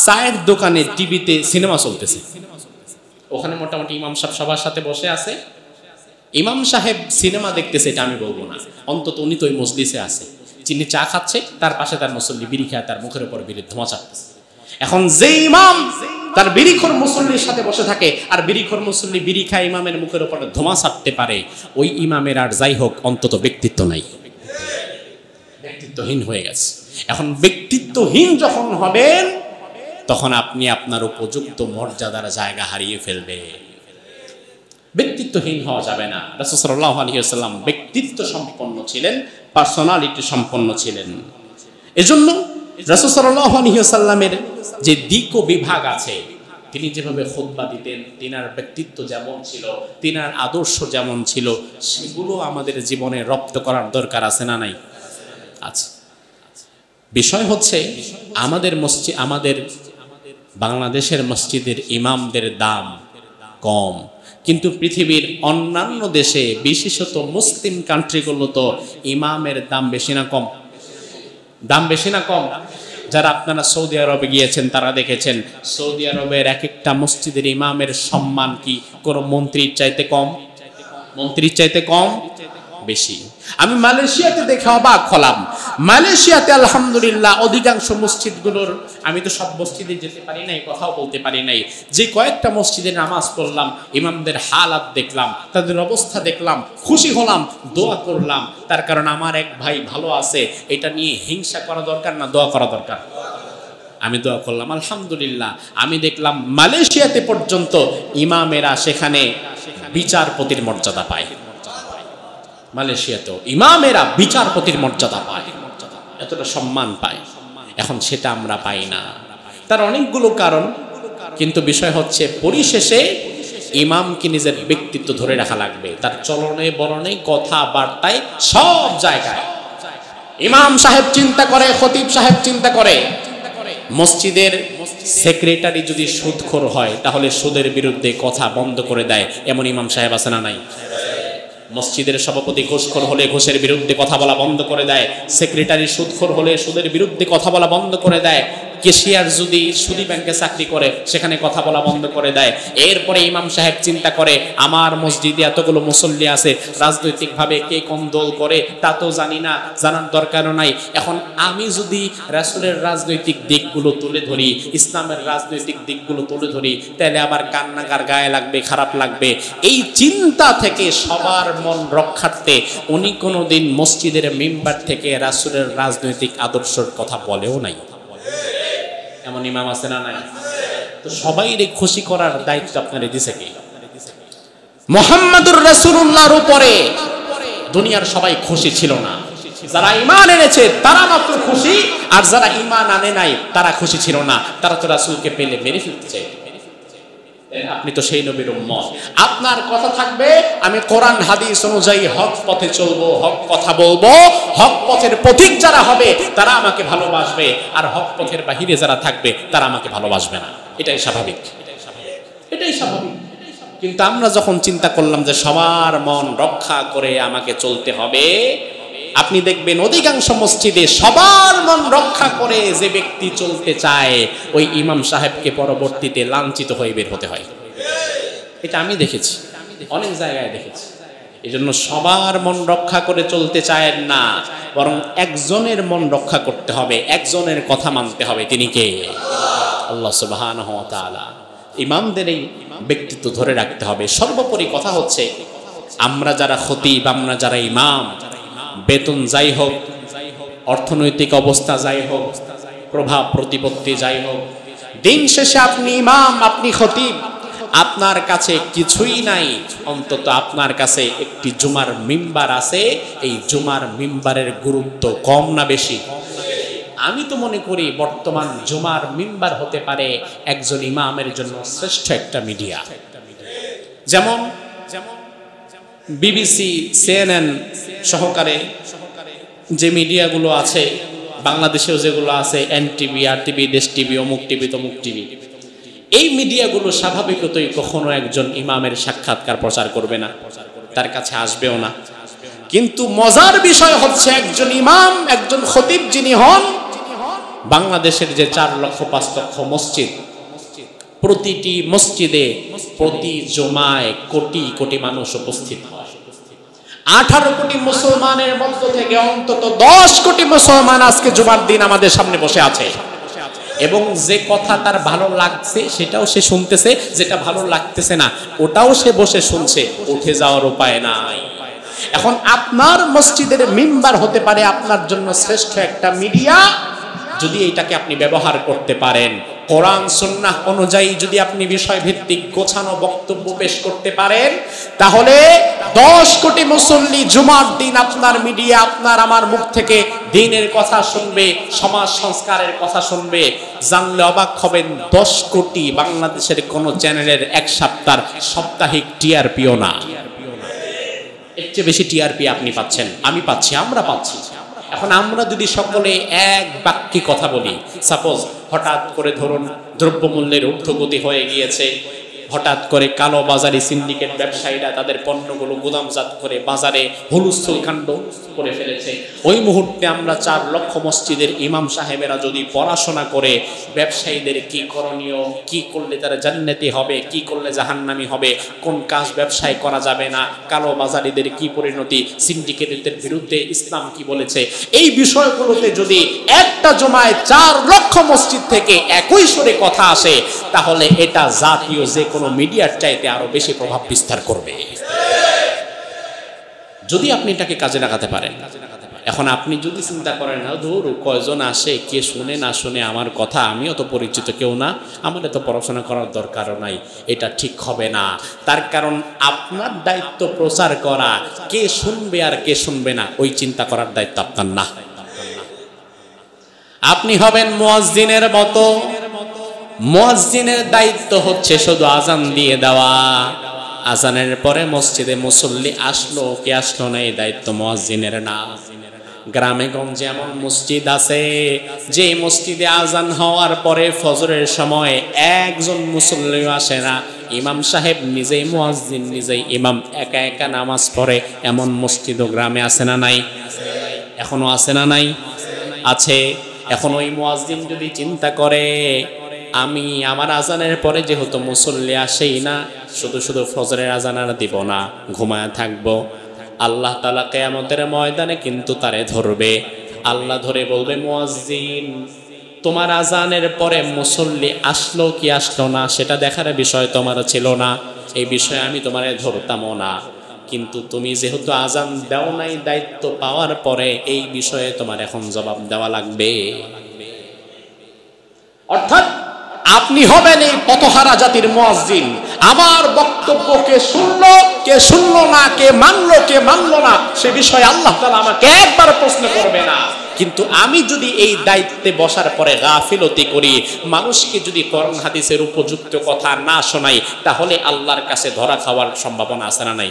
চায়ের দোকানে টিভিতে সিনেমা চলতেছে। ওখানে মোটামুটি ইমাম সাহেব সবার সাথে বসে আছে। ইমাম সাহেব সিনেমা দেখতেছে এটা আমি বলবো না, অন্তত উনি তো ওই মজলিসে আছে। যিনি চা খাচ্ছে তার পাশে তার মুসল্লি বিড়ি খায়, তার মুখের উপর বিড়ির ধোঁয়া ছাড়তেছে। এখন যে ইমাম তার বিড়িখোর মুসল্লির সাথে বসে থাকে, আর বিড়িখোর মুসল্লি বিড়ি খায়, ইমামের মুখের উপরে ধোঁয়া ছাড়তে পারে, ওই ইমামের আর যাই হোক অন্তত ব্যক্তিত্ব নাই, ব্যক্তিত্বহীন হয়ে গেছে। এখন ব্যক্তিত্বহীন যখন হবেন তখন আপনি আপনার উপযুক্ত মর্যাদার জায়গা হারিয়ে ফেলবে। ব্যক্তিত্বহীন হওয়া যাবে না। রাসূল সাল্লাল্লাহু আলাইহি ওয়াসাল্লাম ব্যক্তিত্ব সম্পন্ন ছিলেন, পার্সোনালিটি সম্পন্ন ছিলেন। এজন্য রাসূল সাল্লাল্লাহু আলাইহি ওয়াসাল্লামের যে দিক ও বিভাগ আছে, তিনি যেভাবে খুতবা দিতেন, তিনার ব্যক্তিত্ব যেমন ছিল, তিনার আদর্শ যেমন ছিল, সেগুলো আমাদের জীবনে রপ্ত করার দরকার আছে না নাই? আছে। বিষয় হচ্ছে আমাদের মসজিদ, আমাদের বাংলাদেশের মসজিদের ইমামদের দাম কম, কিন্তু পৃথিবীর অন্যান্য দেশে বিশেষত মুসলিম কান্ট্রিগুলো তো ইমামের দাম বেশি না কম? দাম বেশি না কম? যারা আপনারা সৌদি আরবে গিয়েছেন তারা দেখেছেন সৌদি আরবের এক একটা মসজিদের ইমামের সম্মান কি কোনো মন্ত্রীর চাইতে কম? মন্ত্রীর চাইতে কম? বেশি। আমি মালয়েশিয়াতে দেখে অবাক হলাম। মালয়েশিয়াতে আলহামদুলিল্লাহ অধিকাংশ মসজিদগুলোর, আমি তো সব মসজিদে যেতে পারি নাই, কথাও বলতে পারি নাই, যে কয়েকটা মসজিদে নামাজ পড়লাম, ইমামদের হালাত দেখলাম, তাদের অবস্থা দেখলাম, খুশি হলাম, দোয়া করলাম। তার কারণ আমার এক ভাই ভালো আছে, এটা নিয়ে হিংসা করা দরকার না, দোয়া করা দরকার। আমি দোয়া করলাম আলহামদুলিল্লাহ। আমি দেখলাম মালয়েশিয়াতে পর্যন্ত ইমামেরা সেখানে বিচারপতির মর্যাদা পায়। মালয়েশিয়াতেও ইমামেরা বিচারপতির মর্যাদা পায়, এতটা সম্মান পায়। এখন সেটা আমরা পাই না। তার অনেকগুলো কারণ, কিন্তু বিষয় হচ্ছে পরিশেষে ইমামকে নিজের ব্যক্তিত্ব ধরে রাখা লাগবে, তার চলনে বলনে কথাবার্তায় সব জায়গায়। ইমাম সাহেব চিন্তা করে, খতিব সাহেব চিন্তা করে, মসজিদের সেক্রেটারি যদি সুদখোর হয় তাহলে সুদের বিরুদ্ধে কথা বন্ধ করে দেয়, এমন ইমাম সাহেব আছে না নাই? মসজিদের সভাপতি ঘুষখোর হলে ঘুষের বিরুদ্ধে কথা বলা বন্ধ করে দেয়, সেক্রেটারি সুদখোর হলে সুদের বিরুদ্ধে কথা বলা বন্ধ করে দেয়, ক্যাশিয়ার যদি সুদী ব্যাংকে চাকরি করে সেখানে কথা বলা বন্ধ করে দেয়। এরপরে ইমাম সাহেব চিন্তা করে আমার মসজিদে এতগুলো মুসল্লি আছে, রাজনৈতিকভাবে কে কোন দল করে তা তো জানি না, জানার দরকারও নাই। এখন আমি যদি রাসূলের রাজনৈতিক দিকগুলো তুলে ধরি, ইসলামের রাজনৈতিক দিকগুলো তুলে ধরি, তাহলে আবার কান্নাকার গায়ে লাগবে, খারাপ লাগবে। এই চিন্তা থেকে সবার মন রক্ষার্থে উনি কোনোদিন মসজিদের মিম্বার থেকে রাসূলের রাজনৈতিক আদর্শের কথা বলেও নাই। এমন ইমাম আছে না নাই? তো সবাইরে খুশি করার দায়িত্ব আপনারে দিছে কে? মুহাম্মাদুর রাসূলুল্লাহর উপরে দুনিয়ার সবাই খুশি ছিল না। যারা ঈমান এনেছে তারা মাত্র খুশি, আর যারা ঈমান আনে নাই তারা খুশি ছিল না। তারা তো রাসূলকে পেলে মেরে ফেলতে চায়। আপনি তো সেই নবীর উম্মত, আপনার কথা থাকবে আমি কোরআন হাদিস অনুযায়ী হক পথে চলবো, হক কথা বলবো, হক পথের পথিক যারা হবে তারা আমাকে ভালোবাসবে, আর হক পথের বাহিরে যারা থাকবে তারা আমাকে ভালোবাসবে না। এটাই স্বাভাবিক, এটাই স্বাভাবিক। কিন্তু আমরা যখন চিন্তা করলাম যে সবার মন রক্ষা করে আমাকে চলতে হবে, আপনি দেখবেন অধিকাংশ মসজিদে সবার মন রক্ষা করে যে ব্যক্তি চলতে চায় ওই ইমাম সাহেবকে পরবর্তীতে লাঞ্ছিত হয়ে বের হতে হয়। এটা আমি দেখেছি, অনেক জায়গায় দেখেছি। এই জন্য সবার মন রক্ষা করে চলতে চায় না, বরং একজনের মন রক্ষা করতে হবে, একজনের কথা মানতে হবে। তিনি কে? আল্লাহ সুবহানাহু ওয়া তাআলা। ইমামদের এই ব্যক্তিত্ব ধরে রাখতে হবে। সর্বোপরি কথা হচ্ছে আমরা যারা খতিব, আমরা যারা ইমাম, বেতন যাই হোক, অর্থনৈতিক অবস্থা যাই হোক, প্রভাব প্রতিপত্তি যাই হোক, দিন শেষে আপনি ইমাম, আপনি খতিব, আপনার কাছে কিছুই নাই, অন্তত আপনার কাছে একটি জুমার মিম্বার আছে। এই জুমার মিম্বারের গুরুত্ব কম না বেশি? আমি তো মনে করি বর্তমান জুমার মিম্বার হতে পারে একজন ইমামের জন্য শ্রেষ্ঠ একটা মিডিয়া। যেমন বিবিসি, সিএনএন সহকারে যে মিডিয়াগুলো আছে, বাংলাদেশেও যেগুলো আছে, এনটিভি, আরটিভি, দেশ টিভি, অমুক টিভি, তমুক টিভি, এই মিডিয়াগুলো স্বাভাবিকতই কখনো একজন ইমামের সাক্ষাৎকার প্রচার করবে না, তার কাছে আসবেও না। কিন্তু মজার বিষয় হচ্ছে একজন ইমাম, একজন খতিব যিনি হন, বাংলাদেশের যে 4 লক্ষ 5 লক্ষ মসজিদ, প্রতিটি মসজিদে প্রতি জুমায় কোটি কোটি মানুষ উপস্থিত হয়। 18 কোটি মুসলমানের মধ্য থেকে অন্তত 10 কোটি মুসলমান আজকে জুমার দিন আমাদের সামনে বসে আছে। এবং যে কথা তার ভালো লাগছে সেটাও সে শুনতেছে, যেটা ভালো লাগতেছে না ওটাও সে বসে শুনছে, উঠে যাওয়ার উপায় নাই। এখন আপনার মসজিদের মিম্বার হতে পারে আপনার জন্য শ্রেষ্ঠ একটা মিডিয়া, যদি এইটাকে আপনি ব্যবহার করতে পারেন, কোরআন সুন্নাহ অনুযায়ী যদি আপনি বিষয়ভিত্তিক গোছানো বক্তব্য পেশ করতে পারেন, তাহলে 10 কোটি মুসল্লি জুমার দিন আপনার মিডিয়া, আপনার আমার মুখ থেকে দ্বীনের কথা শুনবে, সমাজ সংস্কারের কথা শুনবে। জানলে অবাক হবেন, 10 কোটি বাংলাদেশের কোন চ্যানেলের এক সপ্তাহ সাপ্তাহিক টিআরপিও না। এর চেয়ে বেশি টিআরপি আপনি পাচ্ছেন, আমি পাচ্ছি, আমরা পাচ্ছি। এখন আমরা যদি সকলে এক বাক্যে কথা বলি, সাপোজ হঠাৎ করে ধরুন দ্রব্যমূল্যের ঊর্ধ্বগতি হয়ে গিয়েছে, হঠাৎ করে কালো বাজারি সিন্ডিকেট ব্যবসায়ীরা তাদের পণ্যগুলো গুদামজাত করে বাজারে হুলস্থুল কাণ্ড করে ফেলেছে। ওই মুহূর্তে আমরা 4 লক্ষ মসজিদের ইমাম সাহেবেরা যদি পড়াশোনা করে ব্যবসায়ীদের কি করণীয়, কি করলে তারা জান্নাতি হবে, কি করলে জাহান্নামী হবে, কোন কাজ ব্যবসায় করা যাবে না, কালো বাজারিদের কি পরিণতি, সিন্ডিকেটদের বিরুদ্ধে ইসলাম কি বলেছে, এই বিষয়গুলোতে যদি একটা জমায় 4 লক্ষ মসজিদ থেকে একই সুরে কথা আসে, তাহলে এটা জাতীয় যে কোনো মিডিয়ার চাইতে আরো বেশি প্রভাব বিস্তার করবে, যদি আপনি এটাকে কাজে লাগাতে পারেন। এখন আপনি যদি চিন্তা করেন, না ধর কয়জন আসে, কে শুনে না শুনে আমার কথা, আমিও তো পরিচিত কেউ না, আমার তো পড়াশোনা করার দরকারও নাই, এটা ঠিক হবে না। তার কারণ আপনার দায়িত্ব প্রচার করা, কে শুনবে আর কে শুনবে না ওই চিন্তা করার দায়িত্ব আপনার না। আপনি হবেন মুয়াজ্জিনের মতো। মুয়াজ্জিনের দায়িত্ব হচ্ছে শুধু আজান দিয়ে দেওয়া, আজানের পরে মসজিদে মুসল্লি আসলো কি আসলো না এই দায়িত্ব মুয়াজ্জিনের না। গ্রামে গঞ্জে এমন মসজিদ আছে যে মসজিদে আজান হওয়ার পরে ফজরের সময় একজন মুসল্লিও আসে না, ইমাম সাহেব নিজেই মুয়াজ্জিন, নিজেই ইমাম, একা একা নামাজ পড়ে, এমন মসজিদ ও গ্রামে আছে না নাই? এখনো আছে না নাই? আছে। এখন ওই মুয়াজ্জিন যদি চিন্তা করে, আমি আমার আজানের পরে যেহেতু মুসল্লি আসেই না, শুধু শুধু ফজরের আজান আর দিব না, ঘুমায় থাকবো, আল্লাহ তাআলা কিয়ামতের ময়দানে কিন্তু তারে ধরবে। আল্লাহ ধরে বলবে, মুয়াজ্জিন তোমার আজানের পরে মুসল্লি আসলো কি আসলো না সেটা দেখার বিষয় তোমার ছিল না, এই বিষয়ে আমি তোমারে ধরতামও না, কিন্তু তুমি যেহেতু আজান দাও নাই, দায়িত্ব পাওয়ার পরে এই বিষয়ে তোমার এখন জবাব দেওয়া লাগবে। অর্থাৎ আপনি হবেন এই পথহারা জাতির মুয়াজ্জিন। আমার বক্তব্য কে শুনলো, কে শুনলো না, কে মানলো, কে মানলো না, সে বিষয়ে আল্লাহ তাআলা আমাকে একবার প্রশ্ন করবে না। কিন্তু আমি যদি এই দায়িত্বে বসার পরে গাফিলতি করি, মানুষকে যদি কোরআন হাদিসের উপযুক্ত কথা না শোনাই, তাহলে আল্লাহর কাছে ধরা খাওয়ার সম্ভাবনা আছে না নাই?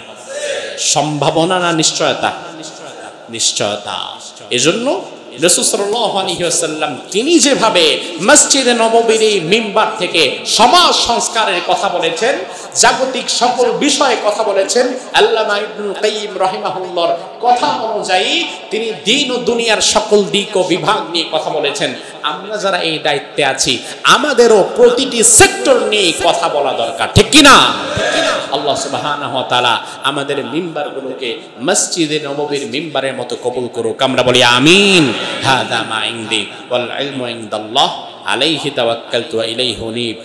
সম্ভাবনা না নিশ্চয়তা? নিশ্চয়তা। এজন্য রাসূল সাল্লাল্লাহু আলাইহি ওয়াসাল্লাম তিনি যেভাবে মসজিদে নববীর মিম্বার থেকে সমাজ সংস্কারের কথা বলেছেন, জাগতিক সকল বিষয়ে কথা বলেছেন, আল্লামা ইবনুল কাইয়্যিম রাহিমাহুল্লাহর কথা অনুযায়ী তিনি দ্বীন ও দুনিয়ার সকল দিক ও বিভাগ নিয়ে কথা বলেছেন। আমরা যারা এই দায়িত্বে আছি, আমাদেরও প্রতিটি সেক্টর নিয়ে কথা বলা দরকার, ঠিক কি না? আল্লাহ সুবহানাহু ওয়া তাআলা আমাদের মিম্বারগুলোকে মসজিদে নববীর মিম্বারের মতো কবুল করুক, আমরা বলি আমিন। হাদা মা ইনদি ওয়াল ইলমু ইনদাল্লাহ আলাইহি তাওয়াক্কালতু ওয়া ইলাইহি উনীব।